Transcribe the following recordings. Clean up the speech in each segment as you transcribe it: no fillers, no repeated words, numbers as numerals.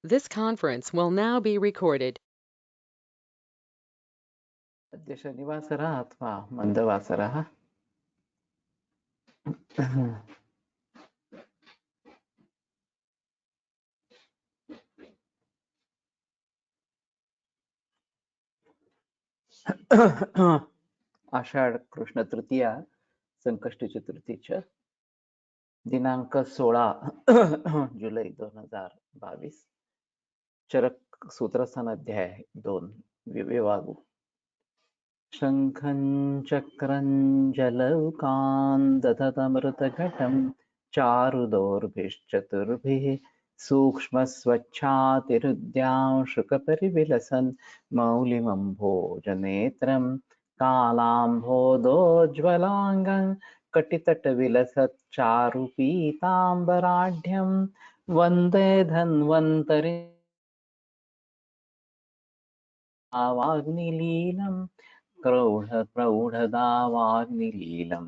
This conference will now be recorded. अद्य शनिवासरः अथवा मन्दवासरः आषाढ कृष्ण तृतीया संकष्टी चतुर्थी च दिनांक 16 जुलै 2022 चरक सूत्रस्थान अध्याय 2 विवागु शंखं चक्रं जलौकान् दधतमृतघटं चारुदोर्भिश्चतुर्भिः सूक्ष्मस्वच्छातिरुद्यां शुकपरिविलसन् मौलिमम्भोजनेत्रं कालाम्भोदोज्ज्वलाङ्गं कटितटविलसच्चारुपीताम्बराढ्यं वन्दे धन्वन्तरि वाग्निलीलं प्रौढदावाग्निलीलं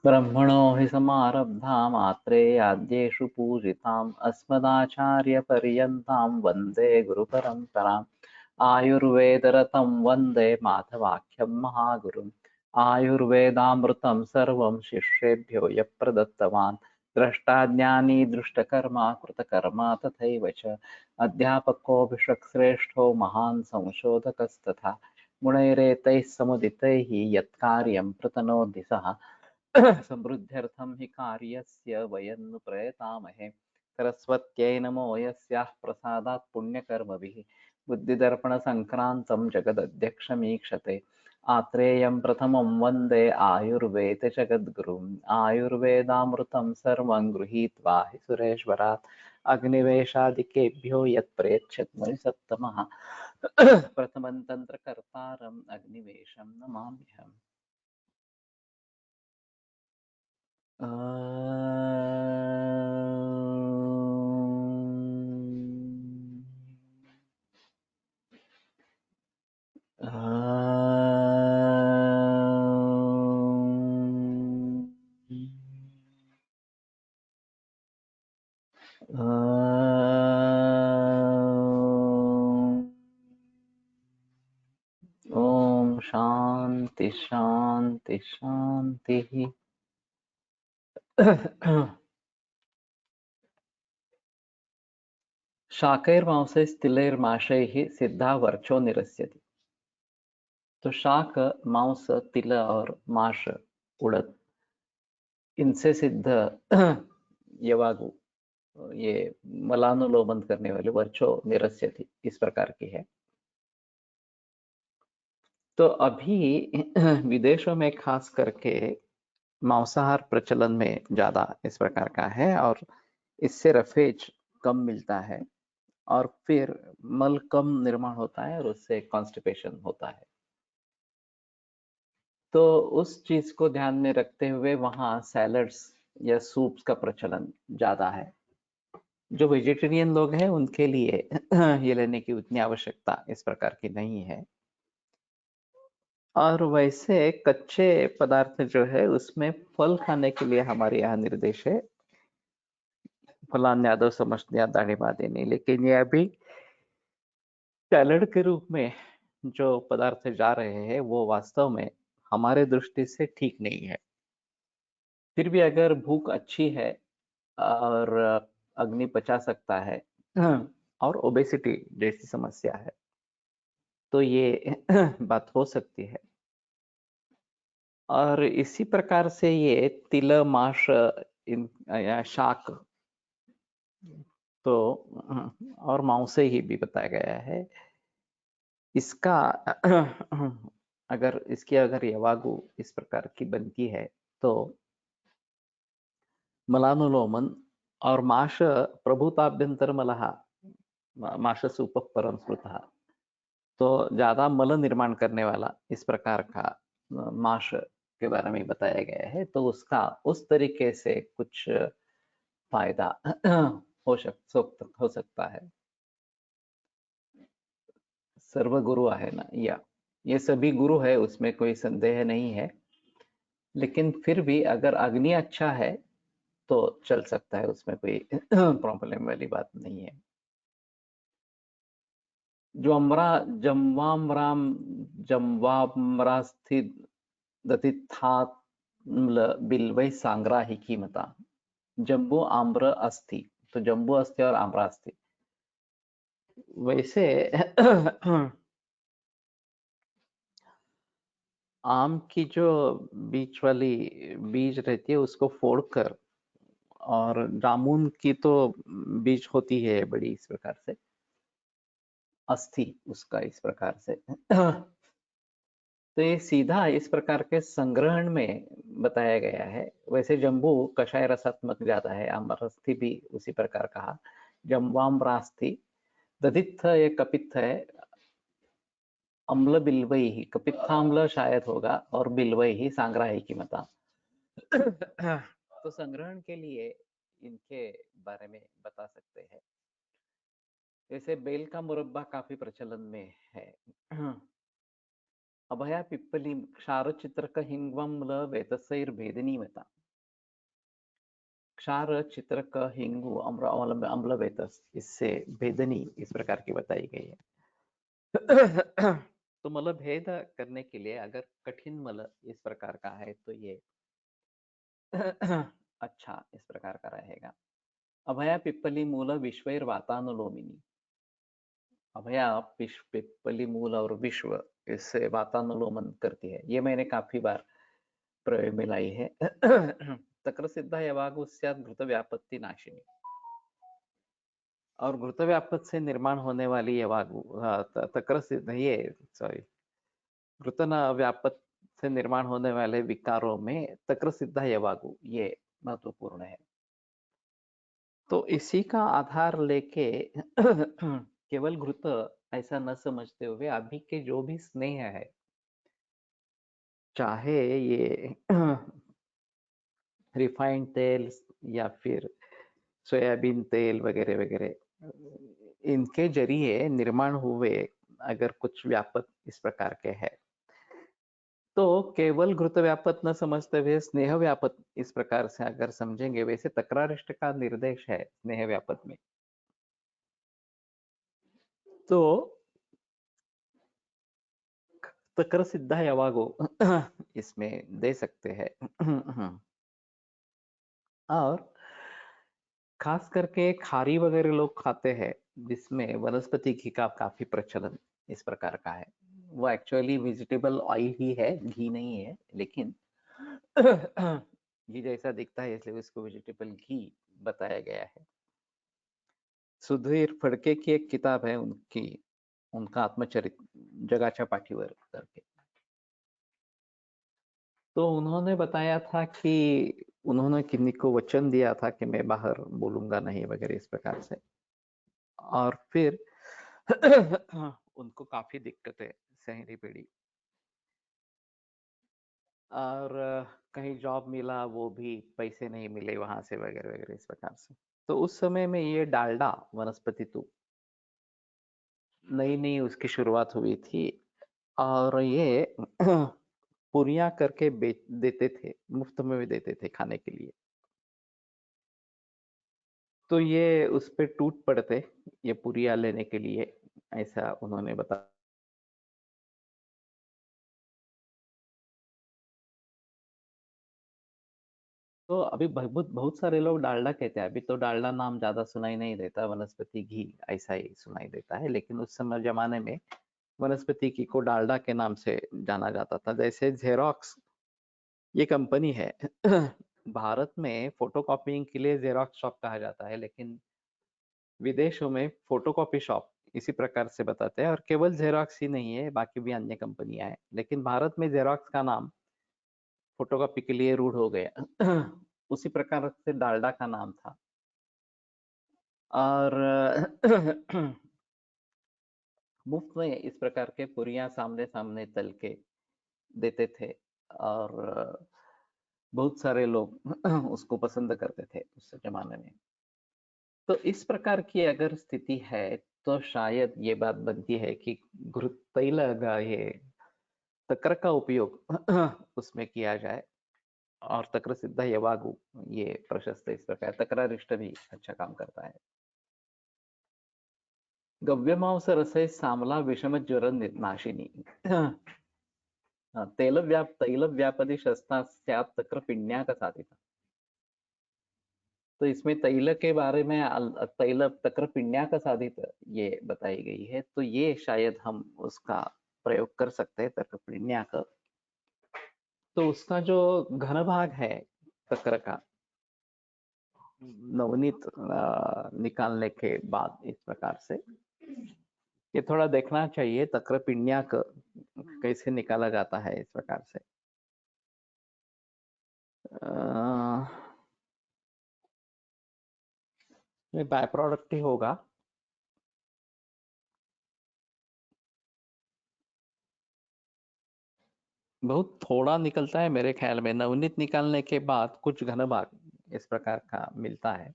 ब्रह्मणो हि समारब्धाम् आत्रेयाद्येषु पूजिताम् अस्मदाचार्यपर्यन्तां वन्दे गुरुपरम्पराम् आयुर्वेदरतं वन्दे माधवाख्यं महागुरुम् आयुर्वेदामृतं सर्वं शिष्येभ्यो यः प्रदत्तवान् द्रष्टाज्ञानी दृष्टकर्मा कृतकर्मा तथैव च अध्यापकोऽभिषक्श्रेष्ठो महान् संशोधकस्तथा गुणैरेतैः समुदितैः यत्कार्यं प्रतनोति सः समृद्ध्यर्थं हि कार्यस्य वयं नु प्रयतामहे सरस्वत्यै नमो यस्याः प्रसादात् पुण्यकर्मभिः बुद्धिदर्पणसङ्क्रान्तं जगदध्यक्षमीक्षते आत्रेयं प्रथमं वन्दे आयुर्वेद जगद्गुरुम् आयुर्वेदामृतं सर्वं गृहीत्वा हि सुरेश्वरात् अग्निवेशादिकेभ्यो यत्प्रेच्छत् सत्तमः प्रथमं तन्त्रकर्तारम् अग्निवेशं नमाम्यहम् ओम शांति शांति शांति शाकैर्मांसैस्तिलैर्माशैः सिद्धा वर्चो निरस्यति। तो शाक, मांस, तिल और माश, उड़द, इनसे सिद्ध यवागु, ये मलानुलोमन करने वाले वर्चो निरस्यति, इस प्रकार की है। तो अभी विदेशों में खास करके मांसाहार प्रचलन में ज्यादा इस प्रकार का है और इससे रफेज कम मिलता है और फिर मल कम निर्माण होता है और उससे कॉन्स्टिपेशन होता है। तो उस चीज को ध्यान में रखते हुए वहाँ सैलड्स या सूप्स का प्रचलन ज्यादा है। जो वेजिटेरियन लोग हैं उनके लिए ये लेने की उतनी आवश्यकता इस प्रकार की नहीं है। और वैसे कच्चे पदार्थ जो है उसमें फल खाने के लिए हमारे यहाँ निर्देश है, फलान्यादो समझनिया दाढ़ी देनी, लेकिन ये अभी सैलड के रूप में जो पदार्थ जा रहे हैं वो वास्तव में हमारे दृष्टि से ठीक नहीं है। फिर भी अगर भूख अच्छी है और अग्नि पचा सकता है और ओबेसिटी जैसी समस्या है तो ये बात हो सकती है। और इसी प्रकार से ये तिल, माश, या शाक तो और मांसे ही भी बताया गया है। इसका अगर यवागु इस प्रकार की बनती है तो मलानुलोमन और माश प्रभुताभ्यंतर मलहा माश सूप परम स्मृतः, तो ज्यादा मल निर्माण करने वाला इस प्रकार का माश के बारे में बताया गया है। तो उसका उस तरीके से कुछ फायदा हो सकता है। सर्व गुरु है ना, या ये सभी गुरु है, उसमें कोई संदेह नहीं है। लेकिन फिर भी अगर अग्नि अच्छा है तो चल सकता है, उसमें कोई प्रॉब्लम वाली बात नहीं है। ज्वम्रा जम्वाम्राम जम्वाम्रास्थित दतिथाम्ल बिल्वै सांग्राहिकी मता। जम्बू आम्र अस्थि, तो जम्बू अस्थि और आम्रा अस्थि। वैसे आम की जो बीच वाली बीज रहती है उसको फोड़कर, और जामुन की तो बीज होती है बड़ी इस प्रकार से, अस्थि उसका इस प्रकार से। तो ये सीधा इस प्रकार के संग्रहण में बताया गया है। वैसे जम्बू कषाय रसात्मक ज्यादा है, आम्रस्थि भी उसी प्रकार कहा। जम्वाम्रास्थि, दधित्थ ये कपित्थ है, अम्ल बिल्वई ही, कपित्थाम्ल शायद होगा, और बिल्वई ही सांग्राही की मता। तो संग्रहण के लिए इनके बारे में बता सकते हैं। जैसे बेल का मुरब्बा काफी प्रचलन में है। अभया पिप्पली क्षार चित्रक हिंग्वम्ल वेतसैर्भेदिनी मता। क्षार चित्रक हिंगु अम्ल अम्ल अम्ल वेतस, इससे भेदनी इस प्रकार की बताई गई है। तो मल भेद करने के लिए अगर कठिन मल इस प्रकार का है तो ये अच्छा इस प्रकार का रहेगा। अभया पिप्पली मूल विश्वैर वातानुलोमिनी। अभया पिप्पली मूल और विश्व, इससे वातानुलोमन करती है। ये मैंने काफी बार प्रयोग में लाई है। तक्र सिद्धा यवागु स्यात् घृत व्यापत्ति नाशिनी। और घृत व्यापत से निर्माण होने वाली यवागु, तक्र सिद्ध ये सॉरी घृत व्यापत से निर्माण होने वाले विकारों में तक्र सिद्धा यवागु ये महत्वपूर्ण है। तो इसी का आधार लेके केवल घृत ऐसा न समझते हुए अभी के जो भी स्नेह है, चाहे ये रिफाइंड तेल या फिर सोयाबीन तेल वगैरह वगैरह, इनके जरिए निर्माण हुए अगर कुछ व्यापक इस प्रकार के है तो केवल घृत व्यापत न समझते हुए स्नेह व्यापत इस प्रकार से अगर समझेंगे। वैसे तक्रारिष्ट का निर्देश है स्नेह व्यापत में, तो तक्र सिद्धा यवागो इसमें दे सकते हैं। और खास करके खारी वगैरह लोग खाते हैं जिसमें वनस्पति घी का काफी प्रचलन इस प्रकार का है। वो एक्चुअली वेजिटेबल ऑयल ही है, घी नहीं है, लेकिन घी जैसा दिखता है इसलिए उसको वेजिटेबल घी बताया गया है। सुधीर फड़के की एक किताब है उनकी, उनका आत्मचरित जगाच्या पाठीवर करके, तो उन्होंने बताया था कि उन्होंने किन्नी को वचन दिया था कि मैं बाहर बोलूंगा नहीं वगैरह इस प्रकार से, और फिर उनको काफी दिक्कतें सहनी पड़ी, और कहीं जॉब मिला वो भी पैसे नहीं मिले वहां से वगैरह वगैरह इस प्रकार से। तो उस समय में ये डालडा वनस्पति तो नई नई उसकी शुरुआत हुई थी, और ये पुरियां करके बेच देते थे, मुफ्त में भी देते थे खाने के लिए। तो ये उस पे टूट पड़ते ये पुरिया लेने के लिए, ऐसा उन्होंने बताया। तो अभी बहुत बहुत सारे लोग डालडा कहते हैं, अभी तो डालडा नाम ज्यादा सुनाई नहीं देता, वनस्पति घी ऐसा ही सुनाई देता है, लेकिन उस समय जमाने में वनस्पति घी को डालडा के नाम से जाना जाता था। जैसे जेरोक्स ये कंपनी है, भारत में फोटोकॉपीइंग के लिए जेरोक्स शॉप कहा जाता है, लेकिन विदेशों में फोटोकॉपी शॉप इसी प्रकार से बताते हैं। और केवल जेरोक्स ही नहीं है, बाकी भी अन्य कंपनियां हैं, लेकिन भारत में जेरोक्स का नाम फोटोकॉपी के लिए रूढ़ हो गया। उसी प्रकार से डालडा का नाम था। और मुफ्त में इस प्रकार के पुरियां सामने सामने तल के देते थे, और बहुत सारे लोग उसको पसंद करते थे उस जमाने में। तो इस प्रकार की अगर स्थिति है तो शायद ये बात बनती है कि घृत तैल ये तक्र का उपयोग उसमें किया जाए, और तक्र सिद्धा यवागु ये प्रशस्त इस प्रकार, तक्रारिष्ट भी अच्छा काम करता है। गव्यमांस रसे सामला विषम ज्वर नाशिनी तैलव्यापदी शस्ता स्यात् तक्र पिण्याक साधिता। तो इसमें तैल के बारे में तैल तक्र पिण्याक साधित ये बताई गई है, तो ये शायद हम उसका प्रयोग कर सकते हैं तक्र पिण्याक। तो उसका जो घन भाग है तक्र का नवनीत निकालने के बाद इस प्रकार से ये थोड़ा देखना चाहिए तक्र पिण्याक कैसे निकाला जाता है इस प्रकार से। ये बाय प्रोडक्ट ही होगा। बहुत थोड़ा निकलता है मेरे ख्याल में, नवनीत निकालने के बाद कुछ घन भाग इस प्रकार का मिलता है।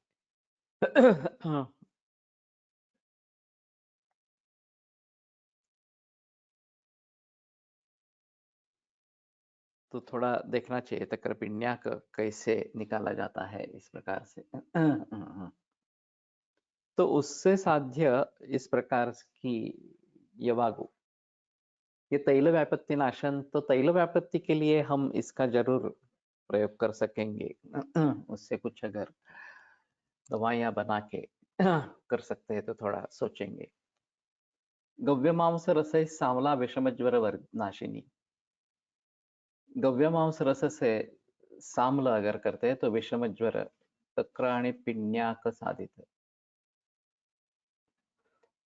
तो थोड़ा देखना चाहिए तक्र पिण्याक कैसे निकाला जाता है इस प्रकार से। तो उससे साध्य इस प्रकार की यवागु ये तैल व्यापत्ति नाशन, तो तैल व्यापत्ति के लिए हम इसका जरूर प्रयोग कर सकेंगे। उससे कुछ अगर दवाइयां बना के कर सकते हैं तो थोड़ा सोचेंगे। गव्यमांस रस सामला विषम ज्वर नाशिनी। गव्यमांस रस से सामला अगर करते हैं तो विषम ज्वर तक्र आणि पिण्याक साधित।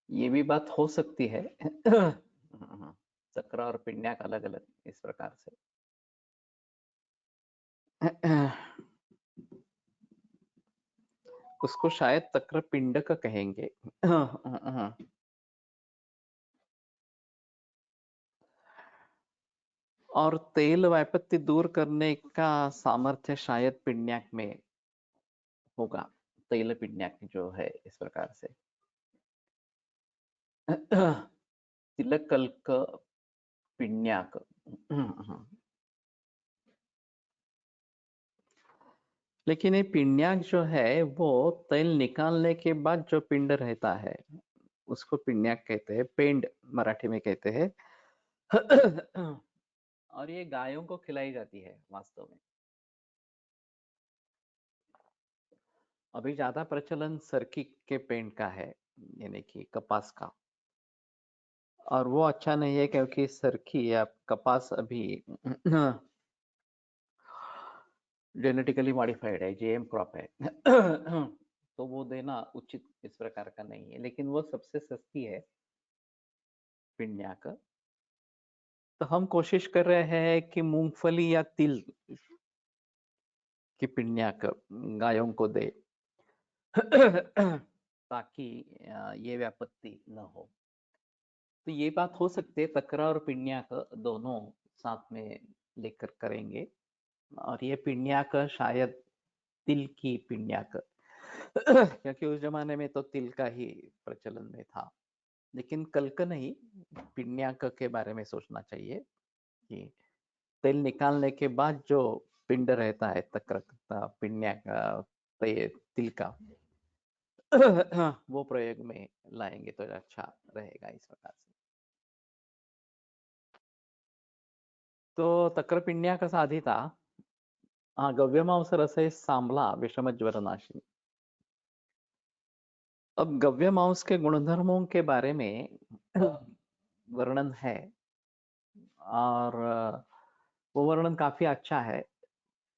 ये भी बात हो सकती है। चक्र और पिण्याक अलग अलग इस प्रकार से। उसको शायद तक्र पिंडक कहेंगे। और तेल व्यापत्ति दूर करने का सामर्थ्य शायद पिण्याक में होगा, तैल पिण्याक जो है इस प्रकार से। तिलक कल्क पिण्याक। लेकिन ये पिण्याक जो है वो तेल निकालने के बाद जो पिंड रहता है उसको पिण्याक कहते हैं, पेंड मराठी में कहते हैं। और ये गायों को खिलाई जाती है वास्तव में। अभी ज्यादा प्रचलन सरकी के पेंट का है, यानी कि कपास का, और वो अच्छा नहीं है क्योंकि सरकी या कपास अभी जेनेटिकली मॉडिफाइड है, जेएम क्रॉप है। तो वो देना उचित इस प्रकार का नहीं है, लेकिन वो सबसे सस्ती है पिण्याक। तो हम कोशिश कर रहे हैं कि मूंगफली या तिल की पिण्याक गायों को दे ताकि ये व्यापत्ति न हो। तो ये बात हो सकती है, तकरा और पिण्याक दोनों साथ में लेकर करेंगे। और ये पिण्याक शायद तिल की पिण्याक, क्योंकि उस जमाने में तो तिल का ही प्रचलन में था। लेकिन कल्क नहीं, पिण्याक के बारे में सोचना चाहिए कि तेल निकालने के बाद जो पिंड रहता है तक्र का पिण्याक तिल का वो प्रयोग में लाएंगे तो अच्छा रहेगा इस प्रकार से। तो तक्र पिण्याक साधिता। हाँ, गव्यमांस रसे सामला विषम ज्वर नाशिनी। अब गव्यमांस के गुणधर्मों के बारे में वर्णन है, और वो वर्णन काफी अच्छा है।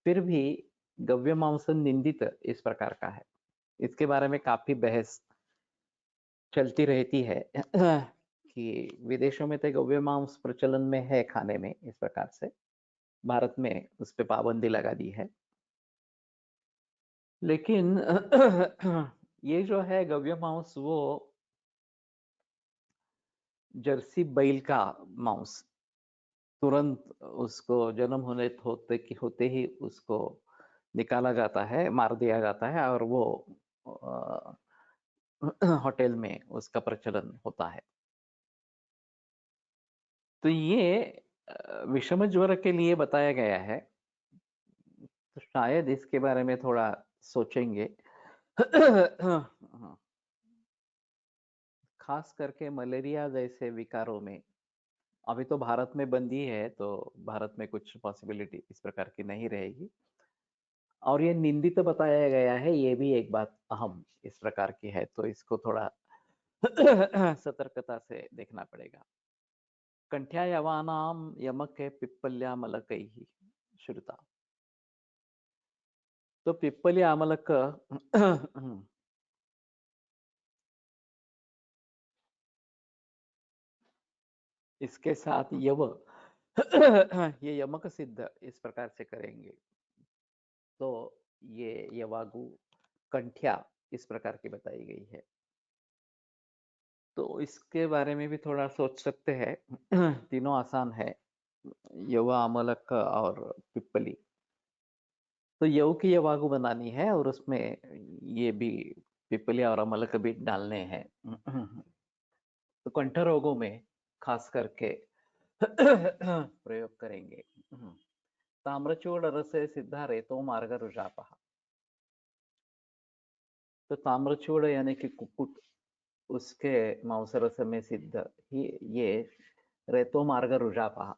फिर भी गव्यमांस निंदित इस प्रकार का है, इसके बारे में काफी बहस चलती रहती है कि विदेशों में तो गव्यमांस प्रचलन में है खाने में इस प्रकार से, भारत में उस पर पाबंदी लगा दी है। लेकिन ये जो है गव्यमांस वो जर्सी बैल का मांस, तुरंत उसको जन्म होते ही उसको निकाला जाता है, मार दिया जाता है, और वो होटल में उसका प्रचलन होता है। तो ये विषम ज्वर के लिए बताया गया है, तो शायद इसके बारे में थोड़ा सोचेंगे। खास करके मलेरिया जैसे विकारों में। अभी तो भारत में बंदी है, तो भारत में कुछ पॉसिबिलिटी इस प्रकार की नहीं रहेगी। और ये निंदित बताया गया है, ये भी एक बात अहम इस प्रकार की है, तो इसको थोड़ा सतर्कता से देखना पड़ेगा। कंठ्या यवानाम यमके पिप्पल्या मलकैहि श्रुता। तो पिप्पली आमलक इसके साथ यव ये यमक सिद्ध इस प्रकार से करेंगे, तो ये यवागु कंठ्या इस प्रकार की बताई गई है। तो इसके बारे में भी थोड़ा सोच सकते हैं। तीनों आसान है, यवा अमलक और पिप्पली। तो यव की यवागु बनानी है और उसमें ये भी पिप्पली और अमलक भी डालने हैं। तो कंठ रोगों में खास करके प्रयोग करेंगे। ताम्रचूड़ रसे सिद्धा रेतो मार्ग रुजापहा। तो ताम्रचूड़ यानी कि कुक्कुट, उसके मांसरस में सिद्ध ही ये रेतो मार्ग रुजापहा।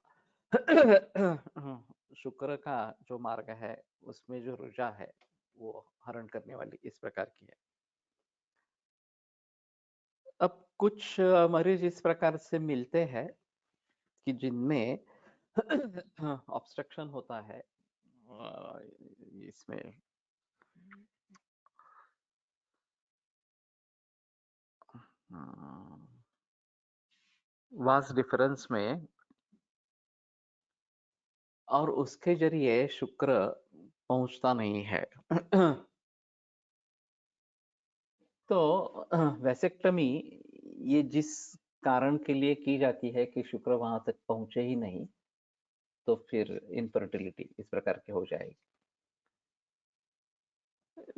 शुक्र का जो मार्ग है उसमें जो रुजा है वो हरण करने वाली इस प्रकार की है। अब कुछ मरीज इस प्रकार से मिलते हैं कि जिनमें ऑब्स्ट्रक्शन होता है इसमें। वास डिफरेंस में, और उसके जरिए शुक्र पहुंचता नहीं है। तो वैसेक्टमी ये जिस कारण के लिए की जाती है कि शुक्र वहां तक पहुंचे ही नहीं, तो फिर इनफर्टिलिटी इस प्रकार की हो जाएगी।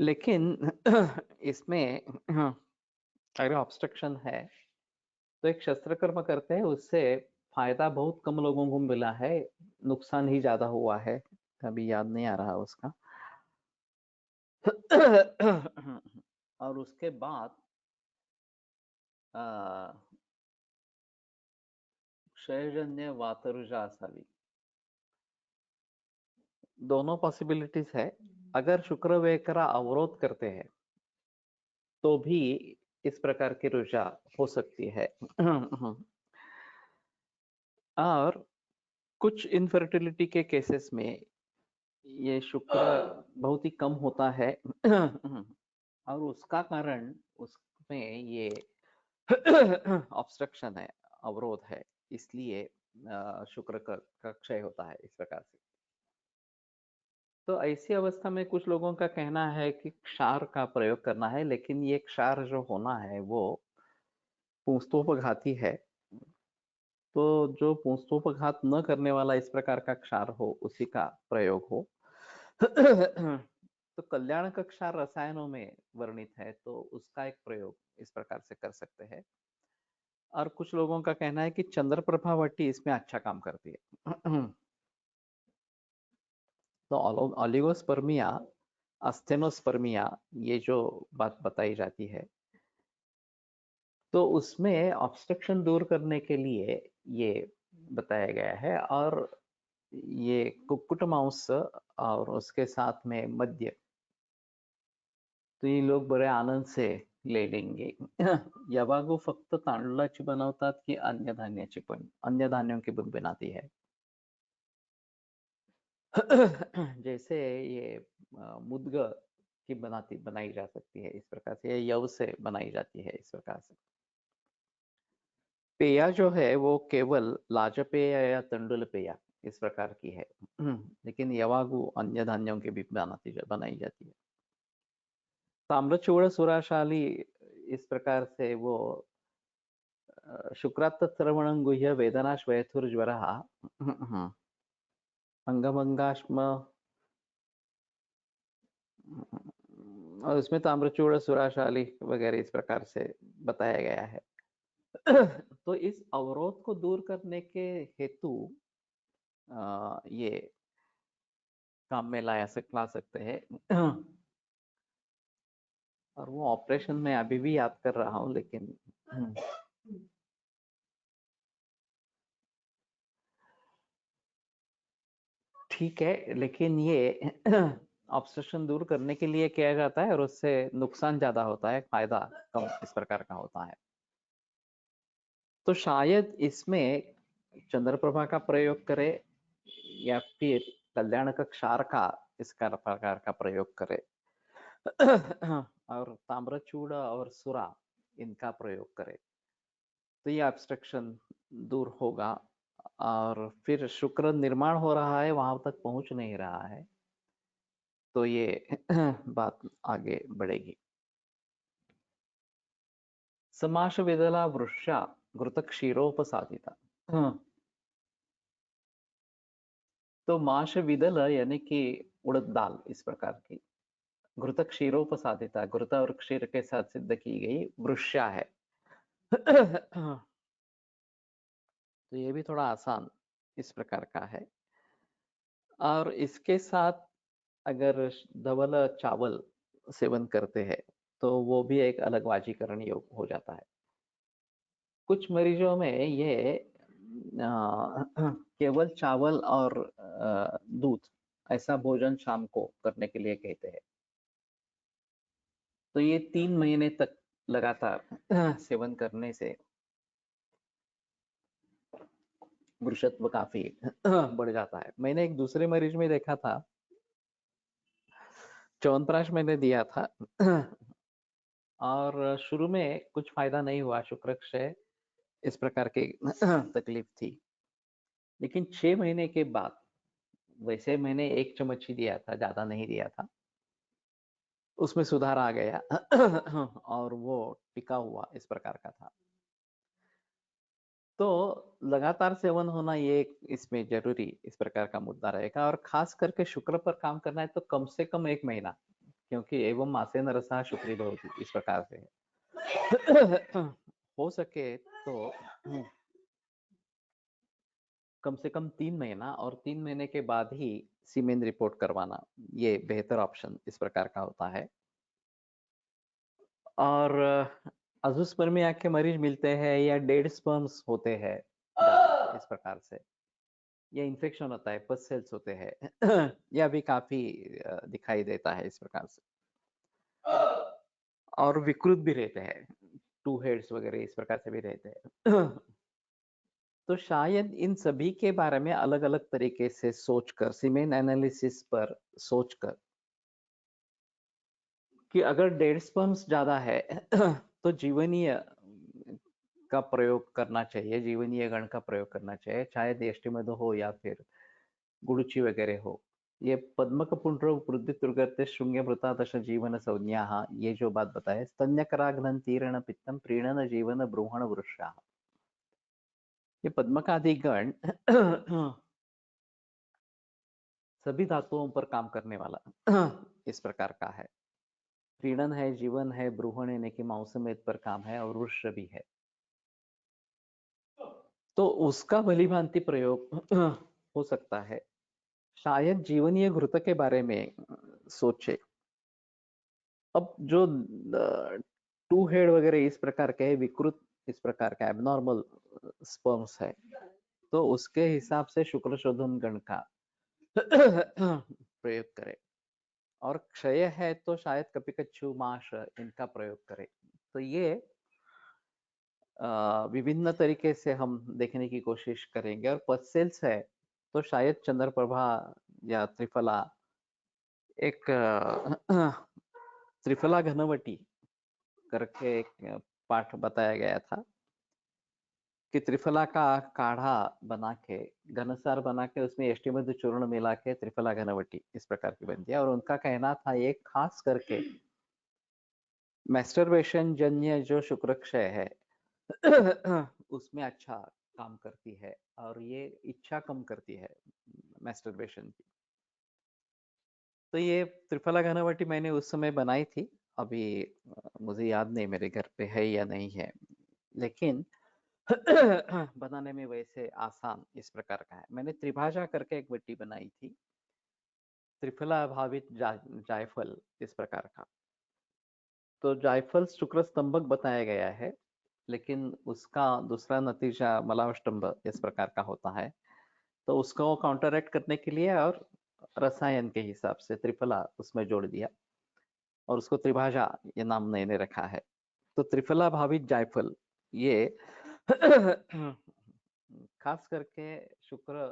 लेकिन इसमें अगर ऑब्स्ट्रक्शन है तो एक शस्त्र कर्म करते हैं, उससे फायदा बहुत कम लोगों को मिला है, नुकसान ही ज्यादा हुआ है। अभी याद नहीं आ रहा उसका। और उसके बाद क्षयजन्य वातरुजा असावी। दोनों पॉसिबिलिटीज है। अगर शुक्र वेकरा अवरोध करते हैं तो भी इस प्रकार की रुजा हो सकती है। और कुछ इनफर्टिलिटी के केसेस में ये शुक्र बहुत ही कम होता है। और उसका कारण उसमें ये ऑब्स्ट्रक्शन है, अवरोध है, इसलिए शुक्र का क्षय होता है इस प्रकार से। तो ऐसी अवस्था में कुछ लोगों का कहना है कि क्षार का प्रयोग करना है, लेकिन ये क्षार जो होना है वो पुंस्तोपघाती है। तो जो पुंस्तोपघात न करने वाला इस प्रकार का क्षार हो उसी का प्रयोग हो। तो कल्याण का क्षार रसायनों में वर्णित है, तो उसका एक प्रयोग इस प्रकार से कर सकते हैं। और कुछ लोगों का कहना है कि चंद्र प्रभावटी इसमें अच्छा काम करती है। तो ऑलिगोस्पर्मिया, अस्थेनोस्पर्मिया, ये जो बात बताई जाती है, तो उसमें ऑब्स्ट्रक्शन दूर करने के लिए ये बताया गया है। और ये कुक्कुट मांस और उसके साथ में मद्य, तो ये लोग बड़े आनंद से ले लेंगे। यवागू फक्त तांदळाची बनवतात की अन्य धान्याची पण? अन्य धान्यों की भी बनाती है। जैसे ये मुद्ग की बनाई जा सकती है इस प्रकार से, ये यव से बनाई जाती है इस प्रकार से। पेया जो है वो केवल लाजपेय या तंडुल पेया इस प्रकार की है। लेकिन यवागु अन्य धान्यों की भी बनाई जाती है। ताम्रचूड़ सुराशाली इस प्रकार से वो शुक्रात्त श्रवणं गुह्य वेदना श्वेथुर्ज्वर अंगमंगाश्म, और उसमें ताम्रचूड़ सुराशाली वगैरह इस प्रकार से बताया गया है। तो इस अवरोध को दूर करने के हेतु ये काम में ला सकते हैं। और वो ऑपरेशन में अभी भी याद कर रहा हूँ, लेकिन ठीक है, लेकिन ये ऑब्सेशन दूर करने के लिए किया जाता है और उससे नुकसान ज्यादा होता है, फायदा कम इस प्रकार का होता है। तो शायद इसमें चंद्रप्रभा का प्रयोग करे या फिर कल्याणक क्षार का इसका प्रकार का प्रयोग करे और ताम्रचूड़ और सुरा इनका प्रयोग करे, तो ये एब्स्ट्रक्शन दूर होगा और फिर शुक्र निर्माण हो रहा है, वहां तक पहुंच नहीं रहा है, तो ये बात आगे बढ़ेगी। समाश विदला वृक्षा घृत क्षीरोपसादिता। तो माश विदल यानी कि उड़द दाल इस प्रकार की, घृत क्षीरोपसादिता घृत और क्षीर के साथ सिद्ध की गई वृक्षा है। तो ये भी थोड़ा आसान इस प्रकार का है। और इसके साथ अगर धवल चावल सेवन करते हैं तो वो भी एक अलग वाजीकरण योग हो जाता है। कुछ मरीजों में ये केवल चावल और दूध ऐसा भोजन शाम को करने के लिए कहते हैं। तो ये 3 महीने तक लगातार सेवन करने से वृषत्व काफी बढ़ जाता है। मैंने एक दूसरे मरीज में देखा था, च्यवनप्राश मैंने दिया था और शुरू में कुछ फायदा नहीं हुआ, शुक्रक्षय इस प्रकार की तकलीफ थी, लेकिन 6 महीने के बाद, वैसे मैंने 1 चम्मच ही दिया था, ज्यादा नहीं दिया था, उसमें सुधार आ गया और वो टिका हुआ इस प्रकार का था। तो लगातार सेवन होना ये इसमें जरूरी इस प्रकार का मुद्दा रहेगा, और खास करके शुक्र पर काम करना है तो कम से कम 1 महीना, क्योंकि एवं मासेन रसा शुक्री भवति इस प्रकार से है। हो सके तो कम से कम 3 महीना, और 3 महीने के बाद ही सीमेन रिपोर्ट करवाना ये बेहतर ऑप्शन इस प्रकार का होता है। और अजोस्पर्मिया के मरीज मिलते हैं या डेड स्पर्म्स होते हैं इस प्रकार से, या इन्फेक्शन होता है, पस सेल्स होते हैं यह भी काफी दिखाई देता है इस प्रकार से, और विकृत भी रहते हैं, 2 हेड्स वगैरह इस प्रकार से भी रहते हैं। तो शायद इन सभी के बारे में अलग अलग तरीके से सोचकर, सीमेन एनालिसिस पर सोचकर कि अगर डेड स्पर्म्स ज्यादा है तो जीवनीय का प्रयोग करना चाहिए, जीवनीय गण का प्रयोग करना चाहिए, शायद यष्टिमध हो या फिर गुड़ुचि वगैरह हो। ये पद्मक पुंड्र वृद्धि दुर्गते श्रृंगे मृता दश जीवन संज्ञा, ये जो बात बताए, स्तन्यकराघ्न तीर्ण पित्तम प्रीणन जीवन ब्रूहण वृक्षा, ये पद्मकादि गण सभी धातुओं पर काम करने वाला इस प्रकार का है। प्रीणन है, जीवन है, ब्रूहण यानी कि मांसमेद पर काम है, और वृक्ष भी है। तो उसका भली भांति प्रयोग हो सकता है। शायद जीवनीय घृत के बारे में सोचे। अब जो 2 हेड वगैरह इस प्रकार के विकृत इस प्रकार का एबनॉर्मल स्पर्म्स है, तो उसके हिसाब से शुक्र शोधन गण का प्रयोग करे, और क्षय है तो शायद कपिकच्छु माश इनका प्रयोग करे। तो ये विभिन्न तरीके से हम देखने की कोशिश करेंगे। और पसेल्स है तो शायद चंद्रप्रभा या त्रिफला, एक त्रिफला घनवटी करके एक पाठ बताया गया था कि त्रिफला का काढ़ा बना के, घनसार बना के, उसमें यष्टिमध्य चूर्ण मिला के त्रिफला घनवटी इस प्रकार की बनती है। और उनका कहना था ये खास करके मैस्टरबेशन जन्य जो शुक्रक्षय है उसमें अच्छा काम करती है, और ये इच्छा कम करती है मैस्टरबेशन की। तो ये त्रिफला घनवटी मैंने उस समय बनाई थी, अभी मुझे याद नहीं मेरे घर पे है या नहीं है, लेकिन बनाने में वैसे आसान इस प्रकार का है। मैंने त्रिभाषा करके एक बट्टी बनाई थी, त्रिफला भावित जायफल इस प्रकार का। तो जायफल शुक्र स्तंभक बताया गया है, लेकिन उसका दूसरा नतीजा मलावष्टंभ इस प्रकार का होता है। तो उसको काउंटरएक्ट करने के लिए और रसायन के हिसाब से त्रिफला उसमें जोड़ दिया और उसको त्रिभाषा ये नाम मैंने रखा है। तो त्रिफला भावित जायफल ये खास करके शुक्र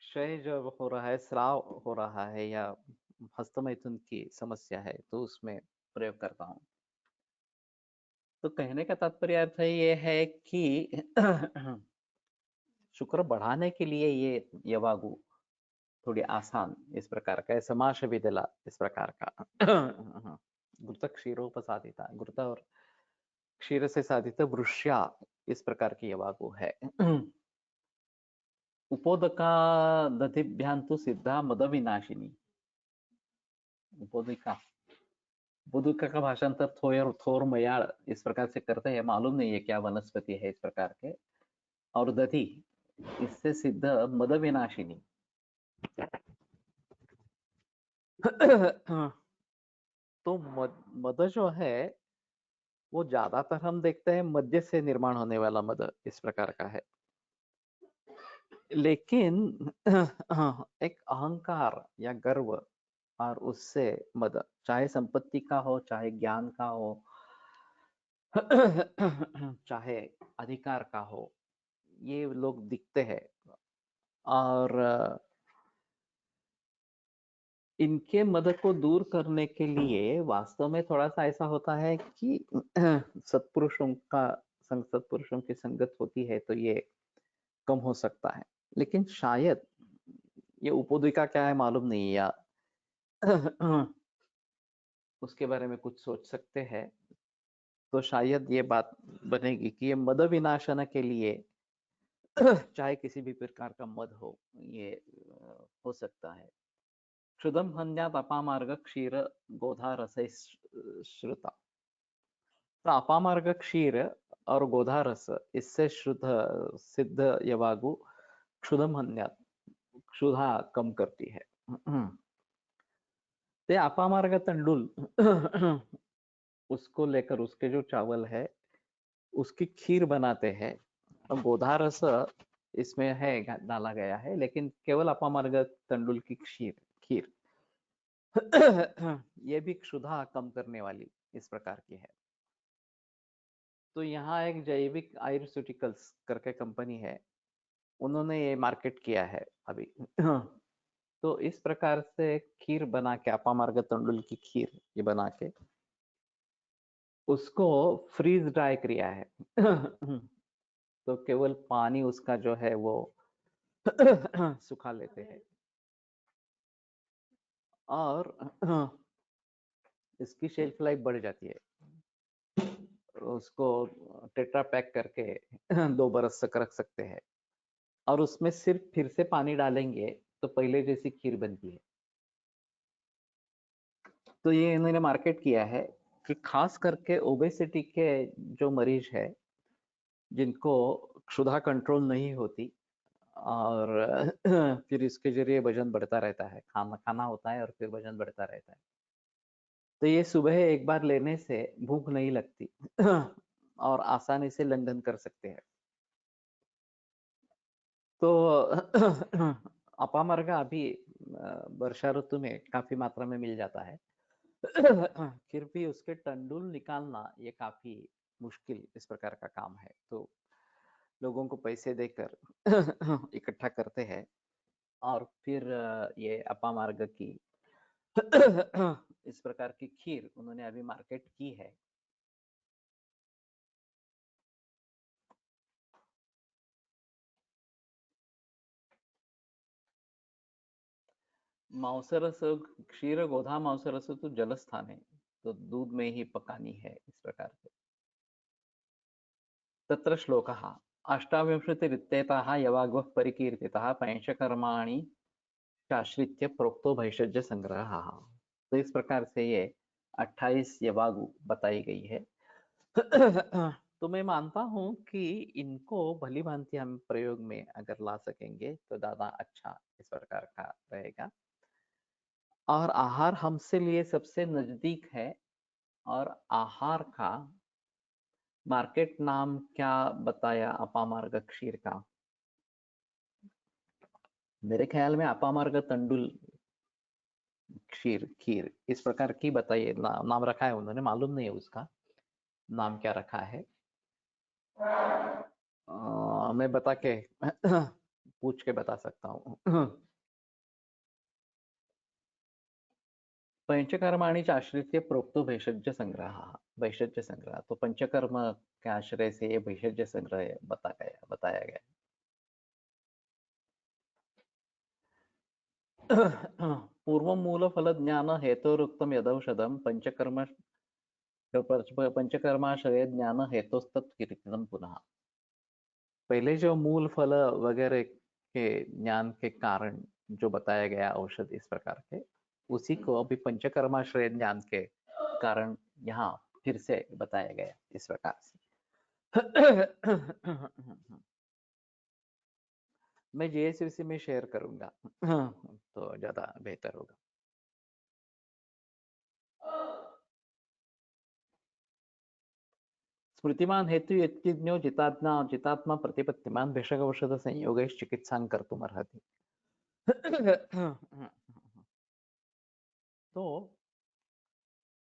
क्षय जब हो रहा है, स्राव हो रहा है या हस्तमैथुन की समस्या है तो उसमें प्रयोग करता हूँ। तो कहने का तात्पर्य अर्थ ये है कि शुक्र बढ़ाने के लिए ये यवागु थोड़ी आसान इस प्रकार का है, समाश विदला इस प्रकार का। घृत क्षीरोपसाधिता, घृत और क्षीर से साधित वृष्या इस प्रकार की यवागु है। उपोदका दधिभ्यान्तु सिद्धा मद विनाशिनी। उपोदिका, उपोदिका का भाषांतर थोर थोर मयाड़ इस प्रकार से करते हैं, मालूम नहीं है क्या वनस्पति है इस प्रकार के। और दधि इससे सिद्ध मद विनाशिनी। तो मद जो है वो ज्यादातर हम देखते हैं मद्य से निर्माण होने वाला मद इस प्रकार का है, लेकिन एक अहंकार या गर्व और उससे मद, चाहे संपत्ति का हो, चाहे ज्ञान का हो, चाहे अधिकार का हो, ये लोग दिखते हैं। और इनके मद को दूर करने के लिए वास्तव में थोड़ा सा ऐसा होता है कि सत्पुरुषों का संग, सत्पुरुषों की संगत होती है तो ये कम हो सकता है। लेकिन शायद ये उपोदिका क्या है मालूम नहीं, या उसके बारे में कुछ सोच सकते हैं तो शायद ये बात बनेगी कि ये मद विनाशन के लिए चाहे किसी भी प्रकार का मद हो, ये हो सकता है। क्षुदम हन्यात अपामार्ग क्षीर गोधा रस श्रुता। तो अपामार्ग क्षीर और गोधा रस इससे शुद्ध सिद्ध यवागु क्षुदम हन्यात, क्षुधा कम करती है। ते अपामार्ग तंडुल उसको लेकर उसके जो चावल है उसकी खीर बनाते हैं। और गोधा रस इसमें है डाला गया है, लेकिन केवल अपामार्ग तंडुल की खीर खीर ये भी क्षुधा कम करने वाली इस प्रकार की है। तो यहाँ एक जैविक आयुर्स्यूटिकल्स करके कंपनी है, उन्होंने ये मार्केट किया है अभी। तो इस प्रकार से खीर बना के, अपामार्ग तंडुल की खीर ये बना के उसको फ्रीज ड्राई किया है। तो केवल पानी उसका जो है वो सुखा लेते हैं और इसकी शेल्फ लाइफ बढ़ जाती है। उसको टेट्रा पैक करके 2 बरस तक रख सकते हैं और उसमें सिर्फ फिर से पानी डालेंगे तो पहले जैसी खीर बनती है। तो ये इन्होंने मार्केट किया है कि खास करके ओबेसिटी के जो मरीज है जिनको क्षुधा कंट्रोल नहीं होती और फिर इसके जरिए वजन बढ़ता रहता है, खाना खाना होता है और फिर वजन बढ़ता रहता है, तो ये सुबह एक बार लेने से भूख नहीं लगती और आसानी से लंघन कर सकते हैं। तो अपामर्गा अभी वर्षा ऋतु में काफी मात्रा में मिल जाता है। फिर भी उसके टंडुल निकालना ये काफी मुश्किल इस प्रकार का काम है। तो लोगों को पैसे देकर इकट्ठा करते हैं और फिर ये अपामार्ग की इस प्रकार की खीर उन्होंने अभी मार्केट की है। मांसरस क्षीर गोधा मांसरस तो जलस्थान है, तो दूध में ही पकानी है इस प्रकार से। तत्र श्लोकः अष्टाविंशतिरित्येताः यवागवः परिकीर्तिताः पंचकर्माणि चाश्रित्य प्रोक्तो भैषज्य संग्रहः। तो इस प्रकार से ये 28 यवागु बताई गई है। तो मैं मानता हूँ कि इनको भली भांति हम प्रयोग में अगर ला सकेंगे तो ज्यादा अच्छा इस प्रकार का रहेगा। और आहार हमसे लिए सबसे नजदीक है और आहार का मार्केट नाम क्या बताया अपामार्ग क्षीर का? मेरे ख्याल में अपामार्ग तंडुल खीर खीर इस प्रकार की बताइए, नाम रखा है उन्होंने, मालूम नहीं है उसका नाम क्या रखा है। मैं बता के पूछ के बता सकता हूँ। पंचकर्माणि च आश्रित्य प्रोक्तो भेषज संग्रह। भेषज संग्रह तो पंचकर्म के आश्रय से ये भेषज संग्रह बताया गया। पूर्व मूल फल ज्ञान हेतुरुक्तम यदौषधम पंचकर्माश्रय ज्ञान हेतुस्तत् कीर्तितम पुनः। पहले जो मूल फल वगैरह के ज्ञान के कारण जो बताया गया औषध इस प्रकार के, उसी को अभी पंचकर्माश्रय ज्ञान के कारण यहाँ फिर से बताया गया इस प्रकार से। मैं जेएसवीसी में शेयर करूंगा तो ज्यादा बेहतर होगा। स्मृतिमान हेतु यज्ञो जितात्मा प्रतिपत्तिमान भेषज औषध संयोग चिकित्सा कर्तुम अर्हति। तो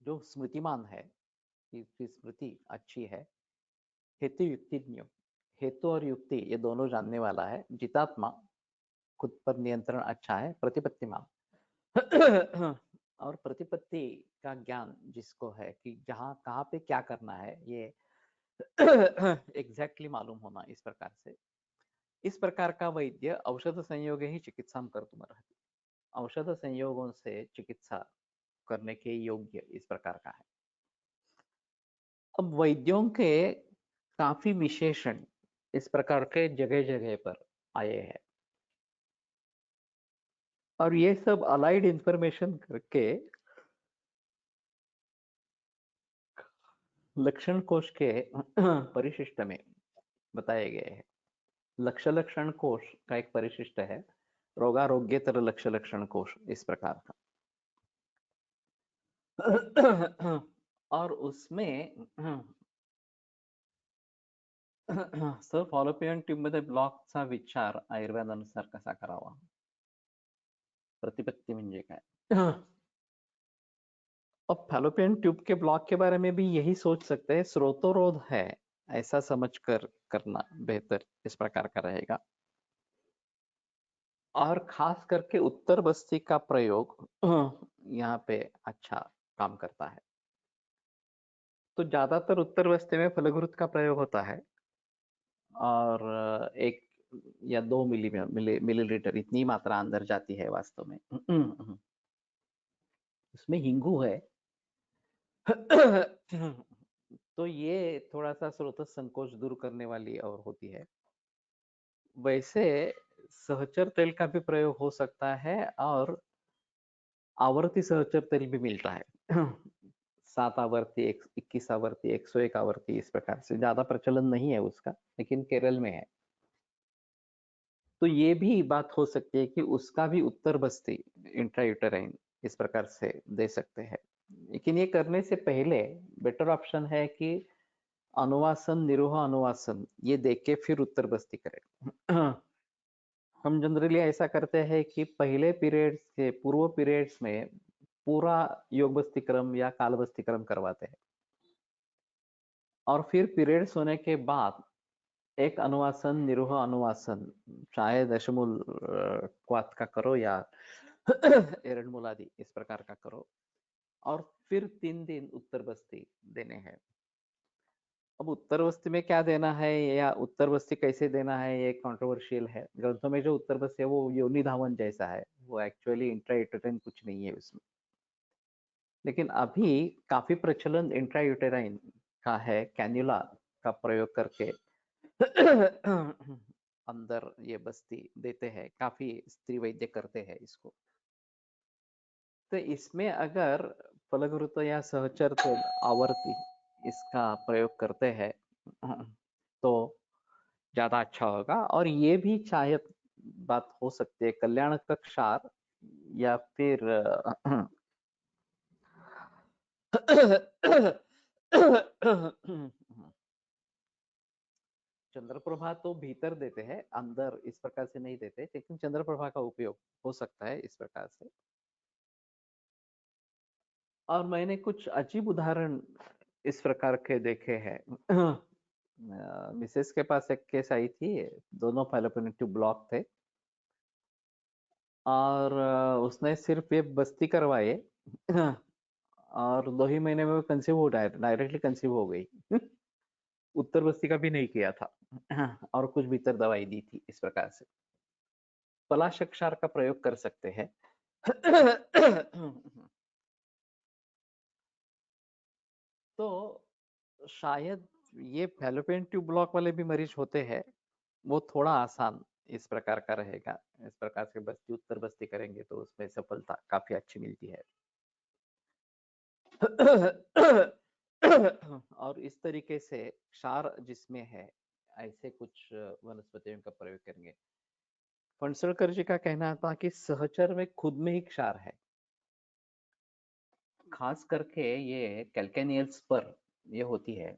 जो स्मृतिमान है, इसकी स्मृति अच्छी है, हेतु युक्तिज्ञ, हेतु और युक्ति ये दोनों जानने वाला है, जितात्मा खुद पर नियंत्रण अच्छा है, प्रतिपत्तिमान और प्रतिपत्ति का ज्ञान जिसको है कि जहाँ कहाँ पे क्या करना है ये एग्जैक्टली मालूम होना, इस प्रकार से इस प्रकार का वैद्य औषध संयोग ही चिकित्सा कर्तुम अर्हति, औषध संयोगों से चिकित्सा करने के योग्य इस प्रकार का है। अब वैद्यों के काफी विशेषण इस प्रकार के जगह जगह पर आए हैं और ये सब अलाइड इंफॉर्मेशन करके लक्षण कोश के परिशिष्ट में बताए गए हैं। लक्षण कोश का एक परिशिष्ट है, रोगारोग्यतर लक्षण कोश इस प्रकार का। और उसमें सर फॉलोपियन ट्यूब मध्ये ब्लॉकचा विचार आयुर्वेदानुसार कसा करावा, प्रतिपत्ति म्हणजे काय। अब फैलोपियन ट्यूब के ब्लॉक के बारे में भी यही सोच सकते हैं, स्रोतोरोध है ऐसा समझकर करना बेहतर इस प्रकार का रहेगा। और खास करके उत्तर बस्ती का प्रयोग यहाँ पे अच्छा काम करता है। तो ज्यादातर उत्तर बस्ती में फलगुरुत का प्रयोग होता है और 1 या 2 मिलीलीटर इतनी मात्रा अंदर जाती है वास्तव में। उसमें हिंगू है। तो ये थोड़ा सा स्रोत संकोच दूर करने वाली और होती है। वैसे सहचर तेल का भी प्रयोग हो सकता है और आवर्ती सहचर तेल भी मिलता है। 7 आवर्ती, 21 आवर्ती, 101 आवर्ती, इस प्रकार से ज्यादा प्रचलन नहीं है उसका, लेकिन केरल में है। तो ये भी बात हो सकती है कि उसका भी उत्तर बस्ती इंट्रायूटेराइन इस प्रकार से दे सकते हैं। लेकिन ये करने से पहले बेटर ऑप्शन है कि अनुवासन, निरोह अनुवासन ये देख के फिर उत्तर बस्ती करें। हम जनरली ऐसा करते हैं कि पहले पीरियड्स के पूर्व पीरियड्स में पूरा योग बस्ती क्रम या काल बस्ती क्रम करवाते हैं और फिर पीरियड्स होने के बाद एक अनुवासन, निरोह अनुवासन, चाहे दशमूल क्वात का करो या एरडमूलादि इस प्रकार का करो और फिर 3 दिन उत्तर बस्ती देने हैं। अब उत्तर बस्ती में क्या देना है या उत्तर बस्ती कैसे देना है ये कंट्रोवर्शियल है। ग्रंथों में जो उत्तर बस्ती है वो योनि धावन जैसा है, वो एक्चुअली इंट्रायूटेराइन कुछ नहीं है उसमें। लेकिन अभी काफी प्रचलन इंट्रायूटेराइन का है, कैन्युला का प्रयोग करके अंदर ये बस्ती देते हैं, काफी स्त्री वैद्य करते हैं इसको। तो इसमें अगर फलगुरुत या सहचर तेल आवर्ती इसका प्रयोग करते हैं तो ज्यादा अच्छा होगा। और ये भी शायद बात हो सकती है कल्याण कक्षार या फिर चंद्र प्रभा तो भीतर देते हैं, अंदर इस प्रकार से नहीं देते, लेकिन चंद्र प्रभा का उपयोग हो सकता है इस प्रकार से। और मैंने कुछ अजीब उदाहरण इस प्रकार के देखे हैं। मिसेस के पास एक केस आई थी, दोनों फाइलोपिन ट्यूब ब्लॉक थे, और उसने सिर्फ ये बस्ती करवाए और 2 ही महीने में वो कंसीव हो डायरेक्टली कंसीव हो गई। उत्तर बस्ती का भी नहीं किया था। और कुछ भीतर दवाई दी थी इस प्रकार से। पलाश क्षार का प्रयोग कर सकते हैं। तो शायद ये फैलोपियन ट्यूब ब्लॉक वाले भी मरीज होते हैं, वो थोड़ा आसान इस प्रकार का रहेगा। इस प्रकार से बस्ती उत्तर बस्ती करेंगे तो उसमें सफलता काफी अच्छी मिलती है। और इस तरीके से क्षार जिसमें है, ऐसे कुछ वनस्पतियों का प्रयोग करेंगे। फणसलकर जी का कहना था कि सहचर में खुद में ही क्षार है। खास करके ये कैल्केनियल्स पर ये होती है।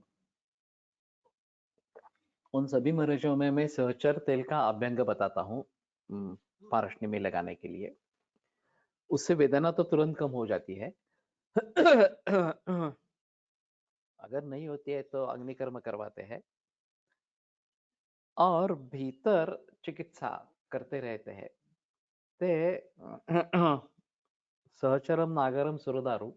उन सभी मरीजों में मैं सहचर तेल का अभ्यंग बताता हूँ पारसनी में लगाने के लिए। उससे वेदना तो तुरंत कम हो जाती है। अगर नहीं होती है तो अग्निकर्म करवाते हैं और भीतर चिकित्सा करते रहते हैं। ते सहचरम नागरम सुरदारु,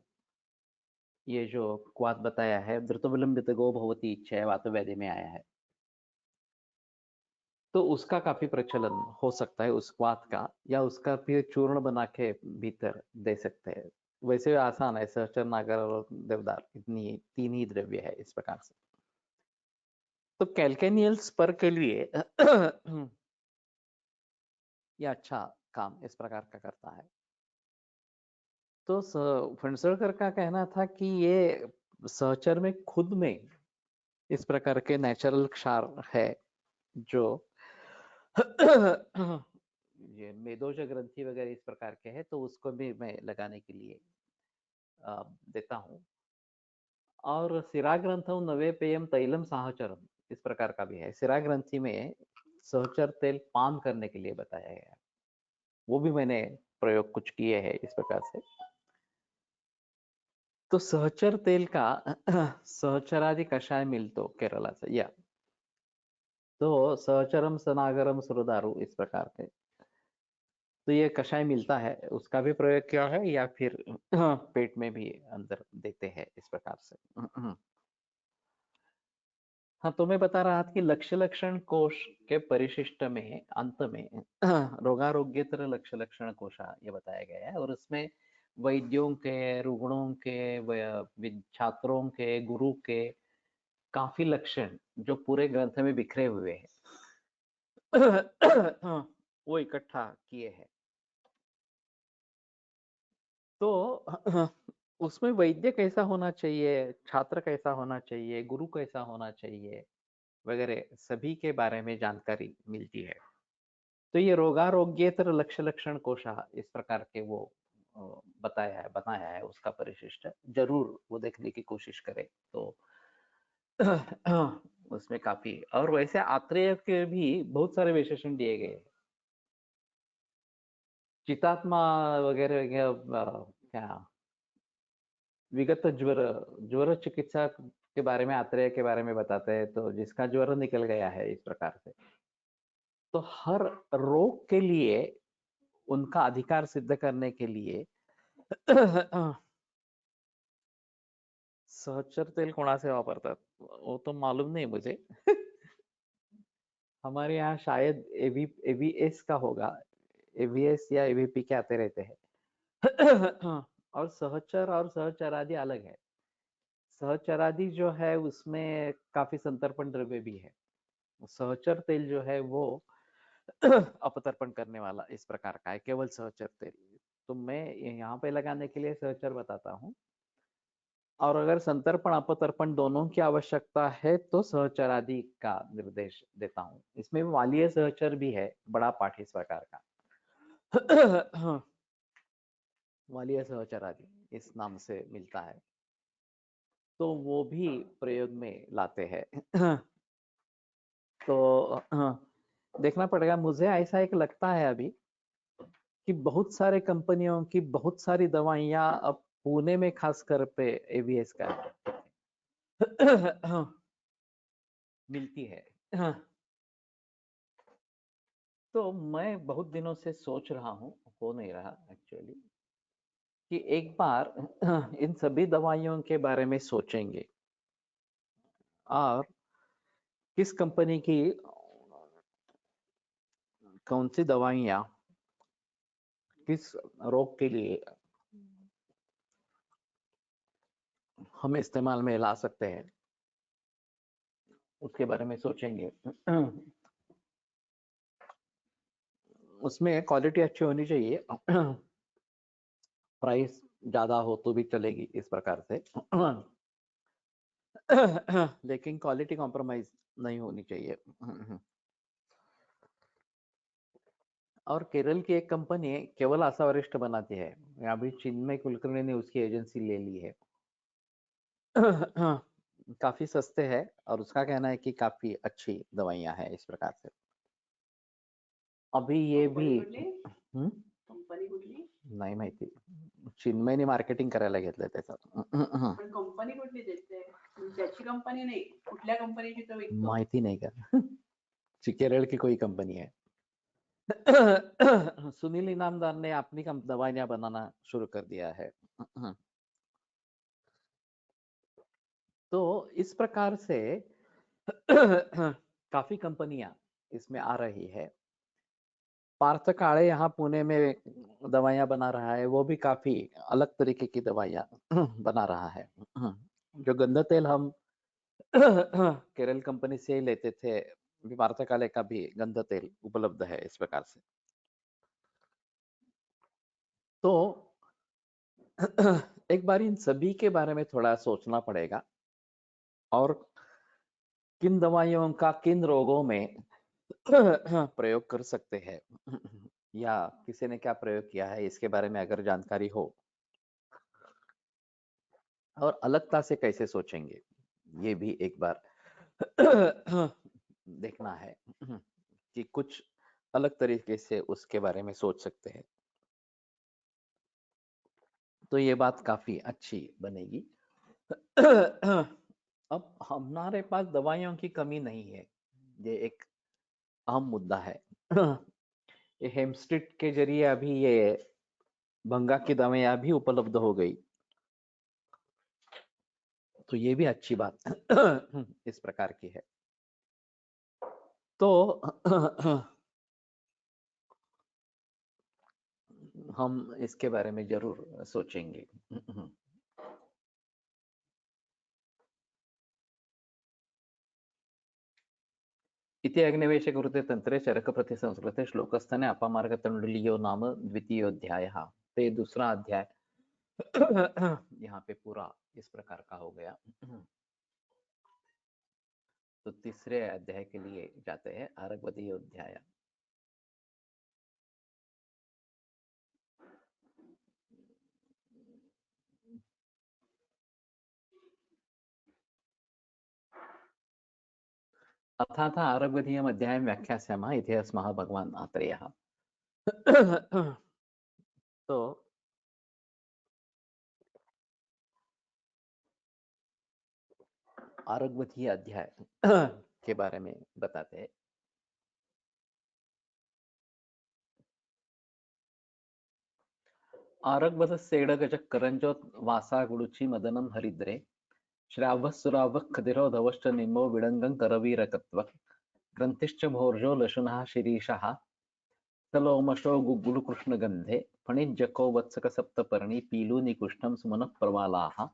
ये जो क्वात बताया है, धृतविलंबित गो भवती इच्छा वातव्याधि में आया है, तो उसका काफी प्रचलन हो सकता है उस क्वात का, या उसका फिर चूर्ण बना के भीतर दे सकते हैं। वैसे आसान है, सहचर नागर और देवदार इतनी 3 ही द्रव्य है इस प्रकार से। तो कैल्केनियल स्पर के लिए ये अच्छा काम इस प्रकार का करता है। तो फणसलकर का कहना था कि ये सहचर में खुद में इस प्रकार के नेचुरल क्षार है, जो ये मेदोज ग्रंथि वगैरह इस प्रकार के है, तो उसको भी मैं लगाने के लिए देता हूँ। और सिरा ग्रंथम नवे पेयम तैलम साहचरम इस प्रकार का भी है। सिरा ग्रंथि में सहचर तेल पान करने के लिए बताया गया है, वो भी मैंने प्रयोग कुछ किए हैं इस प्रकार से। तो सहचर तेल का सहचरादि कषाय मिलतो केरला से, या तो सहचरम सनागरम सुरदारू इस प्रकार के, तो ये कषाय मिलता है, उसका भी प्रयोग किया है, या फिर पेट में भी अंदर देते हैं इस प्रकार से। हाँ, तो मैं बता रहा था कि लक्ष्य लक्षण कोश के परिशिष्ट में अंत में रोगारोग्यतर लक्ष्य लक्षण कोशा ये बताया गया है, और उसमें वैद्यों के, रुग्णों के, छात्रों के, गुरु के काफी लक्षण जो पूरे ग्रंथ में बिखरे हुए हैं, वो इकट्ठा किए हैं। तो उसमें वैद्य कैसा होना चाहिए, छात्र कैसा होना चाहिए, गुरु कैसा होना चाहिए वगैरह सभी के बारे में जानकारी मिलती है। तो ये रोगारोग्येतर लक्ष्य लक्षण कोशा इस प्रकार के वो बताया है उसका परिशिष्ट, जरूर वो देखने की कोशिश करें तो उसमें काफी। और वैसे आत्रेय के भी बहुत सारे विशेषण दिए गए, चितात्मा वगैरह क्या विगत ज्वर, ज्वर चिकित्सा के बारे में आत्रेय के बारे में बताते हैं, तो जिसका ज्वर निकल गया है इस प्रकार से, तो हर रोग के लिए उनका अधिकार सिद्ध करने के लिए सहचर तेल कोणासे वापरतात वो तो मालूम नहीं मुझे। हमारे यहाँ शायद एवीएस का होगा, एवीएस या एवीपी के आते रहते हैं। और सहचर और सहचरादि अलग है। सहचरादि जो है उसमें काफी संतर्पण द्रव्य भी है। सहचर तेल जो है वो अपतर्पण करने वाला इस प्रकार का है, केवल सहचर तेल। तो मैं यहाँ पे लगाने के लिए सहचर बताता हूँ, और अगर संतर्पण अपतर्पण दोनों की आवश्यकता है तो सहचरादि का निर्देश देता हूँ। इसमें वालीय सहचर भी है, बड़ा पाठ इस प्रकार का। वालीय सहचरादि इस नाम से मिलता है, तो वो भी प्रयोग में लाते हैं। तो देखना पड़ेगा। मुझे ऐसा एक लगता है अभी कि बहुत सारे कंपनियों की बहुत सारी दवाइयाँ अब पुणे में खासकर पे एवीएस का मिलती है। तो मैं बहुत दिनों से सोच रहा हूँ, हो नहीं रहा एक्चुअली, कि एक बार इन सभी दवाइयों के बारे में सोचेंगे और किस कंपनी की कौन सी दवाइयाँ किस रोग के लिए हम इस्तेमाल में ला सकते हैं, उसके बारे में सोचेंगे। उसमें क्वालिटी अच्छी होनी चाहिए, प्राइस ज्यादा हो तो भी चलेगी इस प्रकार से, लेकिन क्वालिटी कॉम्प्रोमाइज नहीं होनी चाहिए। और केरल की एक कंपनी केवल आशा वरिष्ठ बनाती है, अभी चिन्मय कुलकर्णी ने उसकी एजेंसी ले ली है। काफी सस्ते है और उसका कहना है कि काफी अच्छी दवाइयां हैं इस प्रकार से। अभी ये भी कंपनी कुठली नाही माहिती, चिन्मयने मार्केटिंग करायला घेतलंय त्याचं। पण कंपनी कुठली देते? त्याची कंपनी नाही, कुठल्या कंपनीची तो विकतो? माहिती नाही का? केरल की कोई कंपनी है। सुनील इनामदार ने अपनी दवाइयां बनाना शुरू कर दिया है। तो इस प्रकार से काफी कंपनियां इसमें आ रही है। पार्थ काळे यहाँ पुणे में दवाइयां बना रहा है, वो भी काफी अलग तरीके की दवाइयां बना रहा है। जो गंदा तेल हम केरल कंपनी से ही लेते थे, अभी पार्थ काळे का भी गंदा तेल उपलब्ध है इस प्रकार से। तो एक बार इन सभी के बारे में थोड़ा सोचना पड़ेगा और किन दवाइयों का किन रोगों में प्रयोग कर सकते हैं, या किसी ने क्या प्रयोग किया है इसके बारे में अगर जानकारी हो, और अलगता से कैसे सोचेंगे, ये भी एक बार देखना है कि कुछ अलग तरीके से उसके बारे में सोच सकते हैं, तो ये बात काफी अच्छी बनेगी। अब हमारे पास दवाइयों की कमी नहीं है, ये एक अहम मुद्दा है। ये हेमस्टिट के जरिए अभी ये भंगा की दवाइयां भी उपलब्ध हो गई, तो ये भी अच्छी बात इस प्रकार की है। तो हम इसके बारे में जरूर सोचेंगे। इति अग्निवेश कुरुते तंत्रे चरक प्रति संस्कृते श्लोकस्थने अपामार्ग तंडुलियो नाम द्वितीयोध्यायः। तो ये दूसरा अध्याय यहाँ पे पूरा इस प्रकार का हो गया। तो तीसरे अध्याय के लिए जाते हैं, आरगवदीय अध्याय। अथाथ आरगवदीयम् अध्यायं व्याख्यास्यामः इति अस्मः भगवान् आत्रेयः। तो आरगवदीय अध्याय के बारे में बताते हैं। आरगवद सेडगज करंजोत वासा गुडुचि मदनम हरिद्रे श्रावः सुरावः खदिरोधवश्च निम्बो विडंगं करवीरकत्व ग्रंथिश्च भोर्जो लशुनः शिरीषः सलोमशो गुग्गुलकृष्णगन्धे फणिज्जको वत्सक सप्तपर्णी पीलूनिकुष्ठं सुमनः प्रवालाः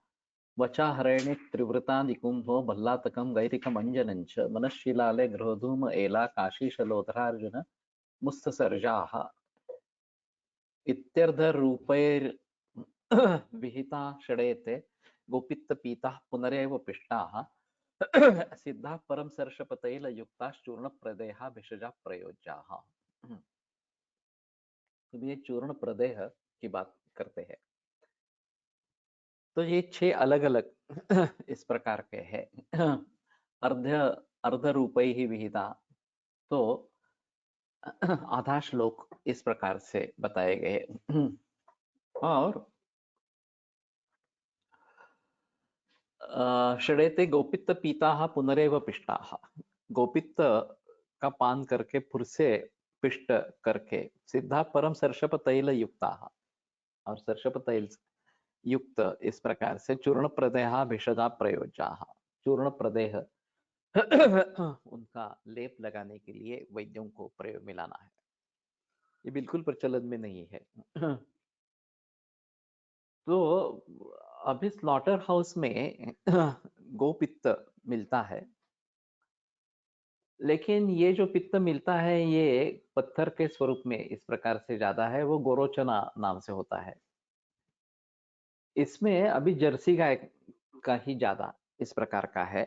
वचाहरणे त्रिवृता निकुंभो भल्लातकं गैरिकमञ्जनं च मनःशिलाले गृहधूम एला काशीशलोधरार्जुन मुत्ससर्जाः इत्यर्धरूपैर् विहिता षडेते गोपित्तपीताः पुनरेव पिष्टाः सिद्धाः परम सर्षपतैलयुक्ताश्चूर्णप्रदेहा भिषजा प्रयोज्याः। तो ये चूर्ण प्रदेह की बात करते हैं। तो ये 6 अलग अलग इस प्रकार के हैं। अर्ध अर्धरूपैः विहिता, तो आधा श्लोक इस प्रकार से बताए गए। और षडेते गोपित्त पीता पुनरेव पिष्टाः, गोपित्त का पान करके फिर से पिष्ट करके सिद्धा परम सर्षप तैल युक्ता, और सर्षप तैल युक्त इस प्रकार से चूर्ण प्रदेहा भिषजा प्रयोजा, चूर्ण प्रदेह उनका लेप लगाने के लिए वैद्यों को प्रयोग में लाना है। ये बिल्कुल प्रचलन में नहीं है। तो अभी स्लॉटर हाउस में गोपित्त मिलता है, लेकिन ये जो पित्त मिलता है ये पत्थर के स्वरूप में इस प्रकार से ज्यादा है, वो गोरोचना नाम से होता है। इसमें अभी जर्सी गाय का ही ज्यादा इस प्रकार का है।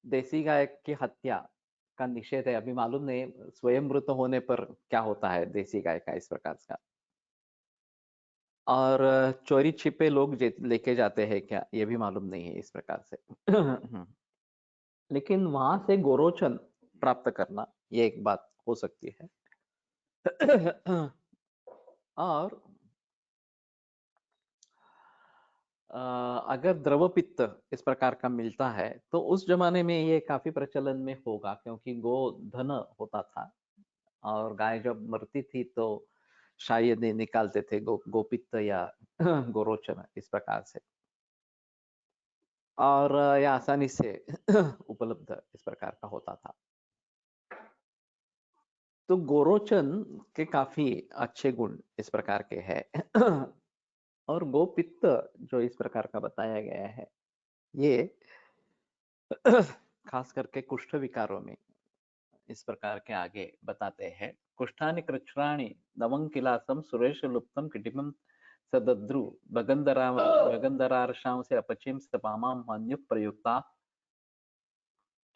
देसी गाय की हत्या का निषेध है। अभी मालूम नहीं स्वयं मृत होने पर क्या होता है देसी गाय का इस प्रकार का, और चोरी छिपे लोग लेके जाते हैं क्या, ये भी मालूम नहीं है इस प्रकार से। लेकिन वहां से गोरोचन प्राप्त करना ये एक बात हो सकती है। और अगर द्रवपित्त इस प्रकार का मिलता है तो उस जमाने में ये काफी प्रचलन में होगा, क्योंकि गोधन होता था और गाय जब मरती थी तो शायद ये निकालते थे गोपित्त या गोरोचन इस प्रकार से, और यह आसानी से उपलब्ध इस प्रकार का होता था। तो गोरोचन के काफी अच्छे गुण इस प्रकार के हैं। और गोपित्त जो इस प्रकार का बताया गया है ये खास करके कुष्ठ विकारों में इस प्रकार के आगे बताते हैं। कुष्ठानि कृच्छ्राणि नवंकिलासम सुरेश लुप्तम किटिमम सदद्रु भगंधरार्षां से अपचिम सपामाम मन्यु प्रयुक्ता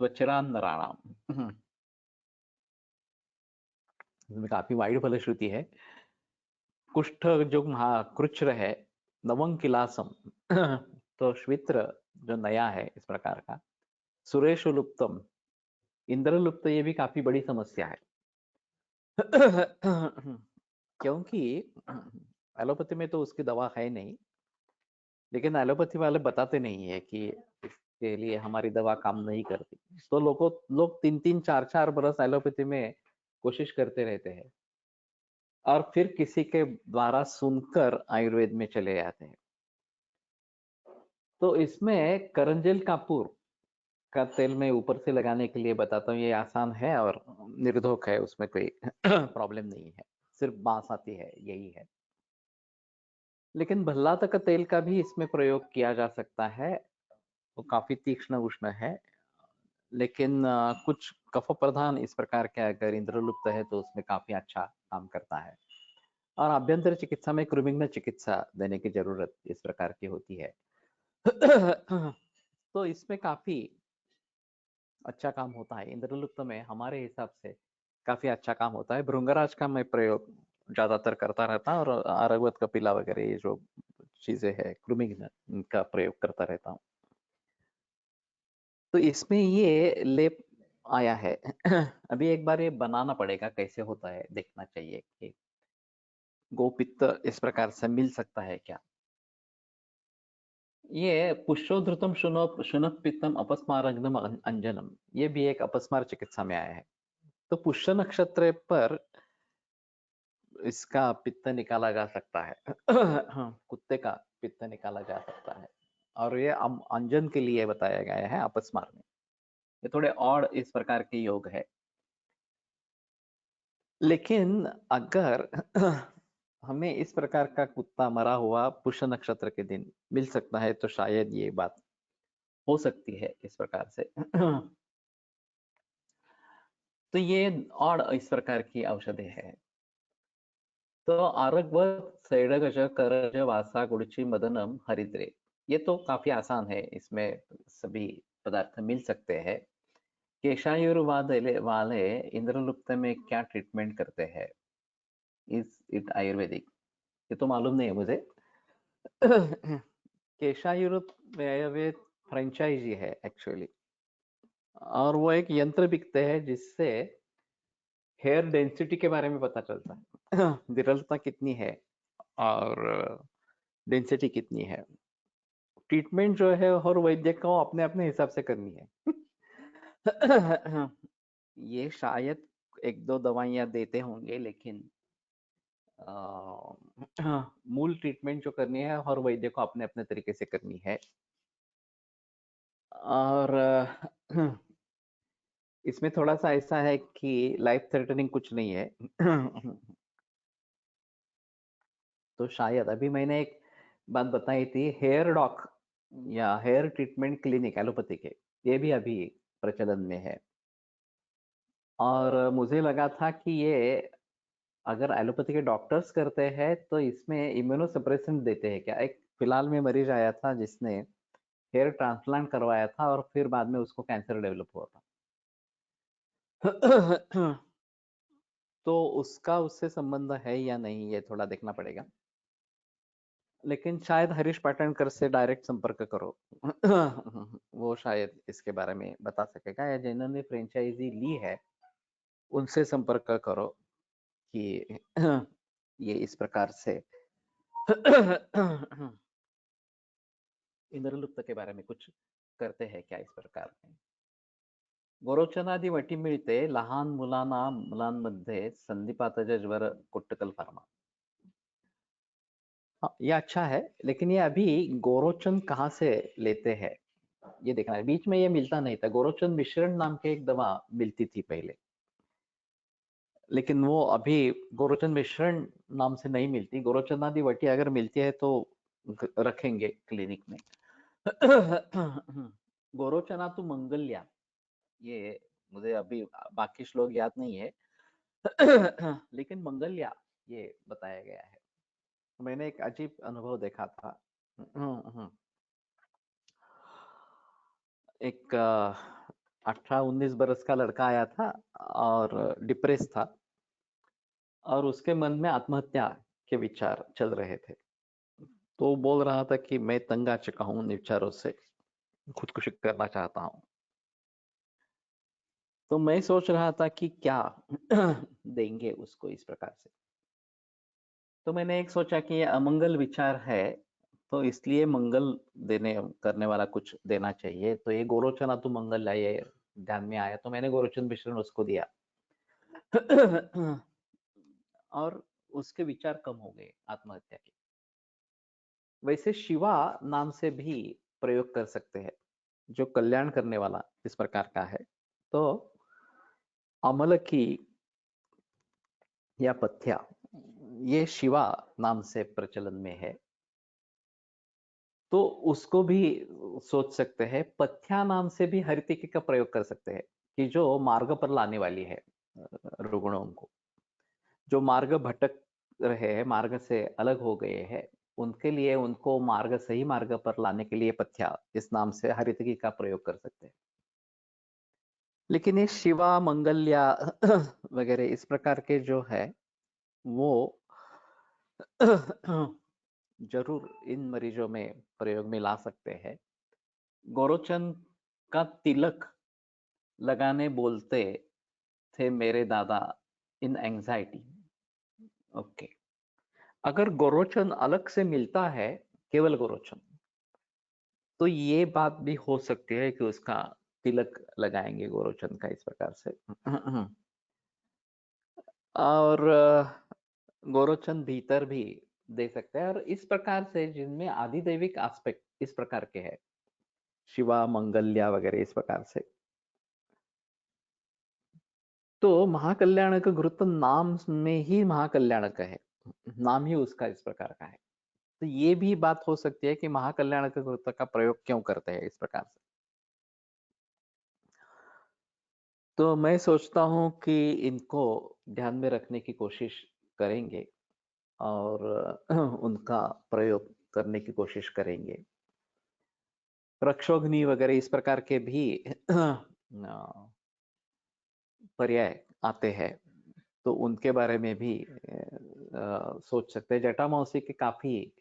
त्वचरान नराणाम। इसमें काफी वाइड फलश्रुति है। कुष्ठ जो कृच्छ्र है, नवंकिलासम तो श्वित्र जो नया है इस प्रकार का, सुरेश लुप्तम इंद्रलुप्त, ये भी काफी बड़ी समस्या है। क्योंकि एलोपैथी में तो उसकी दवा है नहीं, लेकिन एलोपैथी वाले बताते नहीं है कि इसके लिए हमारी दवा काम नहीं करती, तो लोग 3-3, 4-4 बरस एलोपैथी में कोशिश करते रहते हैं और फिर किसी के द्वारा सुनकर आयुर्वेद में चले जाते हैं। तो इसमें करंजेल कापूर का तेल मैं ऊपर से लगाने के लिए बताता हूँ, ये आसान है और निर्धोक है, उसमें कोई प्रॉब्लम नहीं है, सिर्फ बांस आती है यही है। लेकिन भल्लात का तेल का भी इसमें प्रयोग किया जा सकता है, वो काफी तीक्ष्ण उष्ण है, लेकिन कुछ कफ प्रधान इस प्रकार के अगर इंद्रलुप्त है तो उसमें काफी अच्छा काम करता है। और आभ्यंतर चिकित्सा में कृमिग्न चिकित्सा देने की जरूरत इस प्रकार की होती है। तो इसमें काफी अच्छा काम होता है। इंद्रलुप्त में हमारे हिसाब से काफी अच्छा काम होता है। भृंगराज का मैं प्रयोग ज्यादातर करता रहता हूँ, और आरगवत कपिला वगैरह ये जो चीजें है कृमिग्न का प्रयोग करता रहता हूँ। तो इसमें ये लेप आया है। अभी एक बार ये बनाना पड़ेगा, कैसे होता है देखना चाहिए कि गोपित्त इस प्रकार से मिल सकता है क्या। ये पुष्योधृतम शुनक पित्तम अपस्मारग्नम अंजनम, ये भी एक अपस्मार चिकित्सा में आया है। तो पुष्य नक्षत्र पर इसका पित्त निकाला जा सकता है। कुत्ते का पित्त निकाला जा सकता है, और ये अंजन के लिए बताया गया है अपस्मार में। ये थोड़े और इस प्रकार के योग है। लेकिन अगर हमें इस प्रकार का कुत्ता मरा हुआ पुष्य नक्षत्र के दिन मिल सकता है तो शायद ये बात हो सकती है इस प्रकार से। तो ये और इस प्रकार की औषधि है। तो आरगवत सैडगज करज वासा गुड़ची मदनम हरिद्रे, ये तो काफी आसान है, इसमें सभी पदार्थ मिल सकते हैं। केशायुर्वाद वाले इंद्रलुप्त में क्या ट्रीटमेंट करते हैं, इज इट आयुर्वेदिक, ये तो मालूम नहीं है मुझे। केशायुर्वेद फ्रेंचाइजी है एक्चुअली, और वो एक यंत्र बिकते हैं जिससे हेयर डेंसिटी के बारे में पता चलता है विरलता कितनी है और डेंसिटी कितनी है। ट्रीटमेंट जो है हर वैद्य को अपने अपने हिसाब से करनी है ये शायद एक दो दवाइयाँ देते होंगे, लेकिन मूल ट्रीटमेंट जो करनी है हर वैद्य को अपने अपने तरीके से करनी है। और इसमें थोड़ा सा ऐसा है कि लाइफ थ्रेटनिंग कुछ नहीं है तो शायद अभी मैंने एक बात बताई थी, हेयर डॉक या हेयर ट्रीटमेंट क्लिनिक एलोपैथी के, ये भी अभी प्रचलन में है। और मुझे लगा था कि ये अगर एलोपैथी के डॉक्टर्स करते हैं तो इसमें इम्यूनोसप्रेसेंट देते हैं क्या। एक फिलहाल में मरीज आया था जिसने हेयर ट्रांसप्लांट करवाया था और फिर बाद में उसको कैंसर डेवलप हुआ था तो उसका उससे संबंध है या नहीं ये थोड़ा देखना पड़ेगा, लेकिन शायद हरीश पाटणकर से डायरेक्ट संपर्क करो वो शायद इसके बारे में बता सकेगा, या जिन्होंने फ्रेंचाइजी ली है उनसे संपर्क करो कि ये इस प्रकार से इंद्रलुप्त के बारे में कुछ करते हैं क्या इस प्रकार में। गोरोचनादी वटी मिळते लहान मुलांमध्ये संधिपाताचा ज्वर कोट्टकल फार्मा। हाँ, ये अच्छा है, लेकिन ये अभी गोरोचन कहाँ से लेते हैं ये देखना है। बीच में ये मिलता नहीं था, गोरोचन मिश्रण नाम के एक दवा मिलती थी पहले, लेकिन वो अभी गोरोचन मिश्रण नाम से नहीं मिलती। गोरोचनादी वटी अगर मिलती है तो रखेंगे क्लिनिक में गोरोचना तो मंगल्या, ये मुझे अभी बाकी श्लोक याद नहीं है लेकिन मंगल्या ये बताया गया है। मैंने एक अजीब अनुभव देखा था। एक 18-19 बरस का लड़का आया था और डिप्रेस था और उसके मन में आत्महत्या के विचार चल रहे थे। तो वो बोल रहा था कि मैं तंग आ चुका हूँ विचारों से, खुदकुशी करना चाहता हूँ। तो मैं सोच रहा था कि क्या देंगे उसको इस प्रकार से। तो मैंने एक सोचा कि ये अमंगल विचार है तो इसलिए मंगल देने करने वाला कुछ देना चाहिए। तो ये गोरोचना तो मंगल है, ये ध्यान में आया तो मैंने गोरोचन मिश्रण उसको दिया और उसके विचार कम हो गए आत्महत्या के। वैसे शिवा नाम से भी प्रयोग कर सकते हैं जो कल्याण करने वाला इस प्रकार का है। तो अमल की या पथ्या ये शिवा नाम से प्रचलन में है, तो उसको भी सोच सकते हैं। पथ्या नाम से भी हरितिकी का प्रयोग कर सकते हैं कि जो मार्ग पर लाने वाली है रुग्णों को, जो मार्ग भटक रहे हैं, मार्ग से अलग हो गए हैं, उनके लिए उनको मार्ग सही मार्ग पर लाने के लिए पथ्या इस नाम से हरितिकी का प्रयोग कर सकते हैं। लेकिन ये शिवा मंगल्या वगैरह इस प्रकार के जो है वो जरूर इन मरीजों में प्रयोग में ला सकते हैं। गोरोचन का तिलक लगाने बोलते थे मेरे दादा इन एंजाइटी। ओके, अगर गोरोचन अलग से मिलता है, केवल गोरोचन, तो ये बात भी हो सकती है कि उसका तिलक लगाएंगे गोरोचन का इस प्रकार से और गोरोचन भीतर भी दे सकते हैं। और इस प्रकार से जिनमें आदिदैविक एस्पेक्ट इस प्रकार के हैं, शिवा मंगल्या वगैरह इस प्रकार से, तो महाकल्याणक गुरुत्व नाम में ही महाकल्याणक है, नाम ही उसका इस प्रकार का है। तो ये भी बात हो सकती है कि महाकल्याणक गुरुत्व का प्रयोग क्यों करते हैं इस प्रकार से। तो मैं सोचता हूँ कि इनको ध्यान में रखने की कोशिश करेंगे और उनका प्रयोग करने की कोशिश करेंगे। रक्षोघ्नी वगैरह इस प्रकार के भी पर्याय आते हैं, तो उनके बारे में भी सोच सकते हैं। जटामौसी के काफी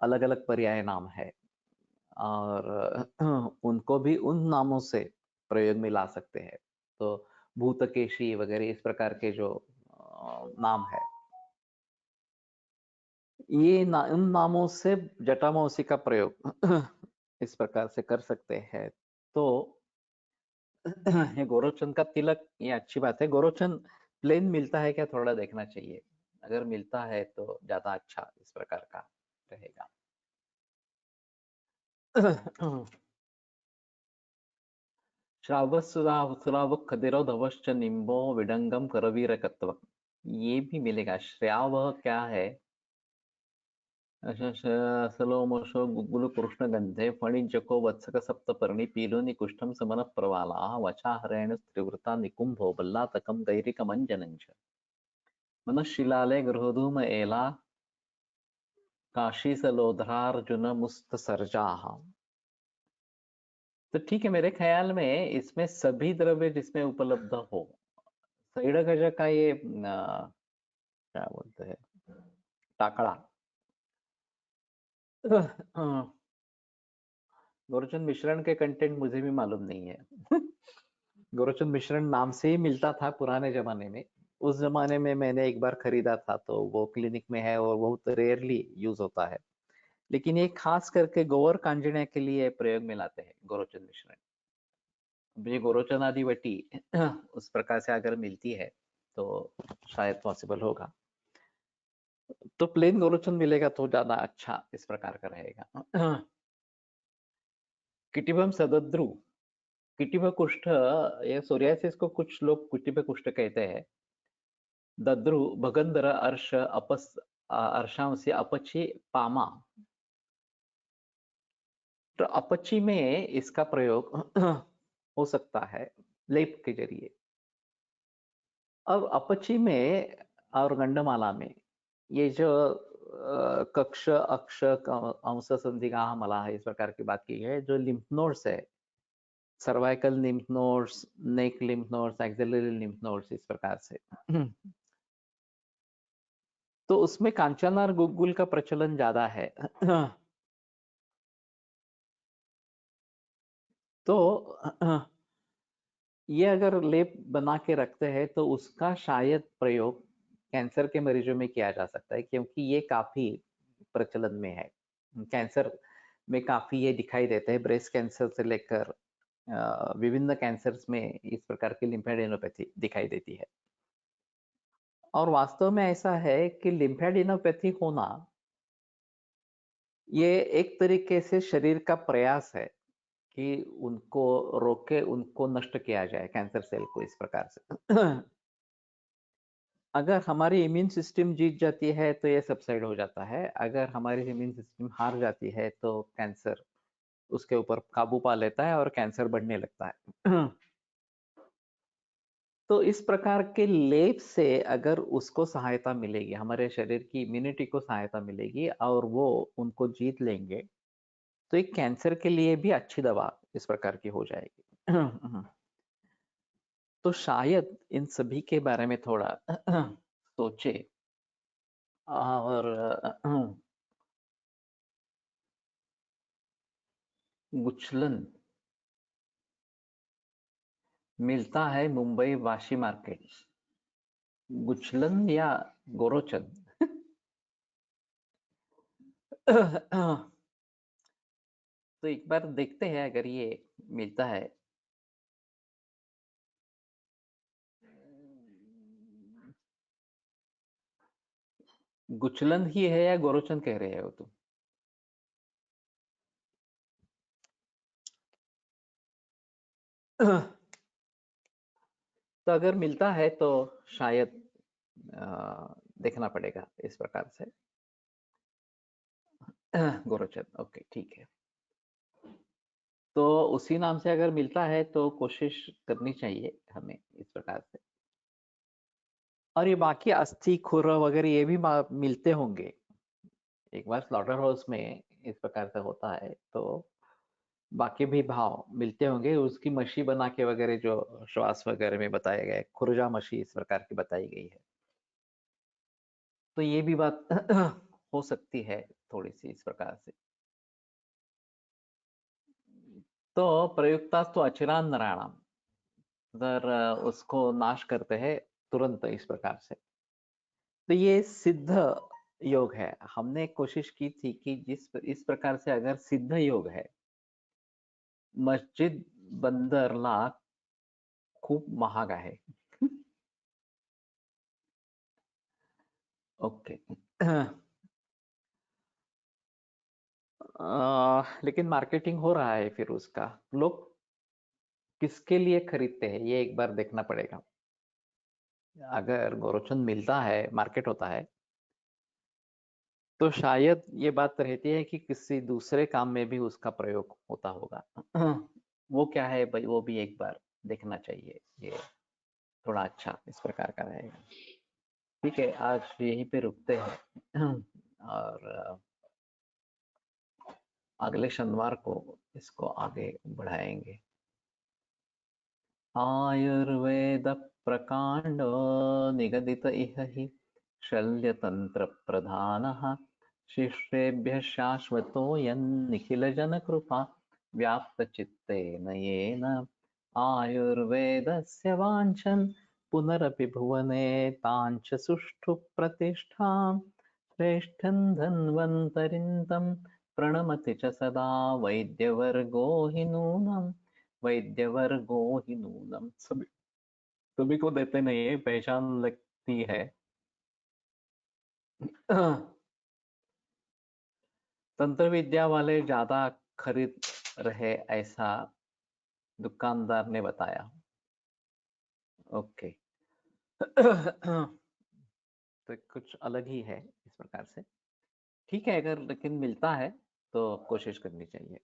अलग अलग पर्याय नाम है और उनको भी उन नामों से प्रयोग में ला सकते हैं। तो भूतकेशी वगैरह इस प्रकार के जो नाम है, ये उन नामों से जटामौसी का प्रयोग इस प्रकार से कर सकते हैं। तो ये गोरोचन का तिलक, ये अच्छी बात है। गोरोचन प्लेन मिलता है क्या, थोड़ा देखना चाहिए। अगर मिलता है तो ज्यादा अच्छा इस प्रकार का रहेगा। श्रावक खदिरो धवश्च निम्बो विडंगम करवीरकत्व, ये भी मिलेगा। श्राव क्या है? सलोमोशो गुगुल कृष्ण गंधे फणिजको वत्सक सप्तपर्णी पीलोनि कुष्ठम समन प्रवाला वचाहरेण स्त्रिवृता निकुंभो बल्लातकम गैरिकमंजनंच मनशिलाले गृहधूम एला काशी सलोधरार्जुन मुस्त सर्जाह। तो ठीक है, मेरे ख्याल में इसमें सभी द्रव्य जिसमें उपलब्ध हो, सैड़ गज का ये क्या बोलते हैं, टाकड़ा, गोरोचन मिश्रण के कंटेंट मुझे भी मालूम नहीं है। गोरोचन मिश्रण नाम से ही मिलता था पुराने जमाने में। उस जमाने में मैंने एक बार खरीदा था, तो वो क्लिनिक में है और बहुत रेयरली यूज होता है। लेकिन ये खास करके गोवर कांजने के लिए प्रयोग में लाते हैं गोरोचन मिश्रण। ये गोरोचन आदि वटी उस प्रकार से अगर मिलती है तो शायद पॉसिबल होगा। तो प्लेन गोरोचन मिलेगा तो ज्यादा अच्छा इस प्रकार का रहेगा। किटिबम सदद्रु, किटिब कुष्ठ, ये सोरियासिस को कुछ लोग किटिब कुष्ठ कहते हैं। दद्रु भगंदर अर्श अपस अर्शांसी अपची पामा, तो अपची में इसका प्रयोग हो सकता है लेप के जरिए। अब अपची में और गंडमाला में ये जो कक्ष अक्ष अंश संधिगा मलाह इस प्रकार की बात की है, जो लिम्फ नोड्स है, cervical lymph nodes, neck lymph nodes, axillary lymph nodes, इस प्रकार से तो उसमें कांचनार गुग्गुल का प्रचलन ज्यादा है। तो ये अगर लेप बना के रखते हैं तो उसका शायद प्रयोग कैंसर के मरीजों में किया जा सकता है, क्योंकि ये काफी प्रचलन में है। कैंसर में काफी ये दिखाई देते हैं, ब्रेस्ट कैंसर से लेकर विभिन्न कैंसर्स में इस प्रकार की लिम्फेडेनोपैथी दिखाई देती है। और वास्तव में ऐसा है कि लिम्फेडेनोपैथी होना ये एक तरीके से शरीर का प्रयास है कि उनको रोके, उनको नष्ट किया जाए, कैंसर सेल को इस प्रकार से। अगर हमारी इम्यून सिस्टम जीत जाती है तो ये सबसाइड हो जाता है। अगर हमारी इम्यून सिस्टम हार जाती है तो कैंसर उसके ऊपर काबू पा लेता है और कैंसर बढ़ने लगता है। तो इस प्रकार के लेप से अगर उसको सहायता मिलेगी, हमारे शरीर की इम्यूनिटी को सहायता मिलेगी और वो उनको जीत लेंगे, तो एक कैंसर के लिए भी अच्छी दवा इस प्रकार की हो जाएगी। तो शायद इन सभी के बारे में थोड़ा सोचे और गुचलन मिलता है मुंबई वाशी मार्केट, गुचलन या गोरोचन। तो एक बार देखते हैं अगर ये मिलता है। गुचलन ही है या गोरोचन कह रहे हो तुम? तो अगर मिलता है तो शायद देखना पड़ेगा इस प्रकार से। गोरोचन, ओके ठीक है। तो उसी नाम से अगर मिलता है तो कोशिश करनी चाहिए हमें इस प्रकार से। और ये बाकी अस्थि खुर वगैरह ये भी मिलते होंगे। एक बार स्लॉटर हाउस में इस प्रकार से होता है तो बाकी भी भाव मिलते होंगे। उसकी मशी बना के वगैरह जो श्वास वगैरह में बताया गया है, खुरजा मशी इस प्रकार की बताई गई है। तो ये भी बात हो सकती है थोड़ी सी इस प्रकार से। तो प्रयुक्तास्तु अचिरान्नराणाम, जर उसको नाश करते हैं तुरंत इस प्रकार से। तो ये सिद्ध योग है। हमने कोशिश की थी कि इस प्रकार से अगर सिद्ध योग है, मस्जिद बंदरला खूप महाग आहे। ओके। लेकिन मार्केटिंग हो रहा है फिर उसका, लोग किसके लिए खरीदते हैं ये एक बार देखना पड़ेगा। अगर गोरोचंद मिलता है, मार्केट होता है, तो शायद ये बात रहती है कि किसी दूसरे काम में भी उसका प्रयोग होता होगा। वो क्या है भाई, वो भी एक बार देखना चाहिए। ये थोड़ा अच्छा इस प्रकार का रहेगा। ठीक है, आज यहीं पे रुकते हैं और अगले शनिवार को इसको आगे बढ़ाएंगे। आयुर्वेद प्रकांड निगदित इह हि शल्यतंत्र प्रधानः शिष्येभ्यः शाश्वतोऽयन्निखिल जनकृपा व्याप्तचित्तेन येन आयुर्वेदस्य वाञ्छन् पुनरपि भुवने ताञ्च सुष्ठु प्रतिष्ठां श्रेष्ठं धन्वन्तरिं प्रणमति च सदा वैद्यवर्गो हि नूनम् वैद्यवर्गो हि नूनम। सभी को देते नहीं है, पहचान लगती है। तंत्र विद्या वाले ज्यादा खरीद रहे ऐसा दुकानदार ने बताया। ओके। तो कुछ अलग ही है इस प्रकार से। ठीक है, अगर लेकिन मिलता है तो कोशिश करनी चाहिए।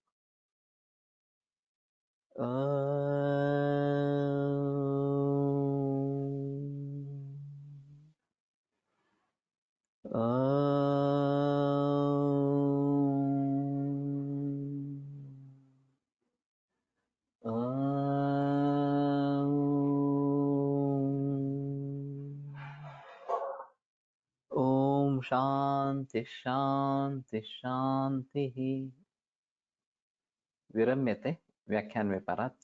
ओम शांति शांति शांति। विरम्यते व्याख्यान में पारात।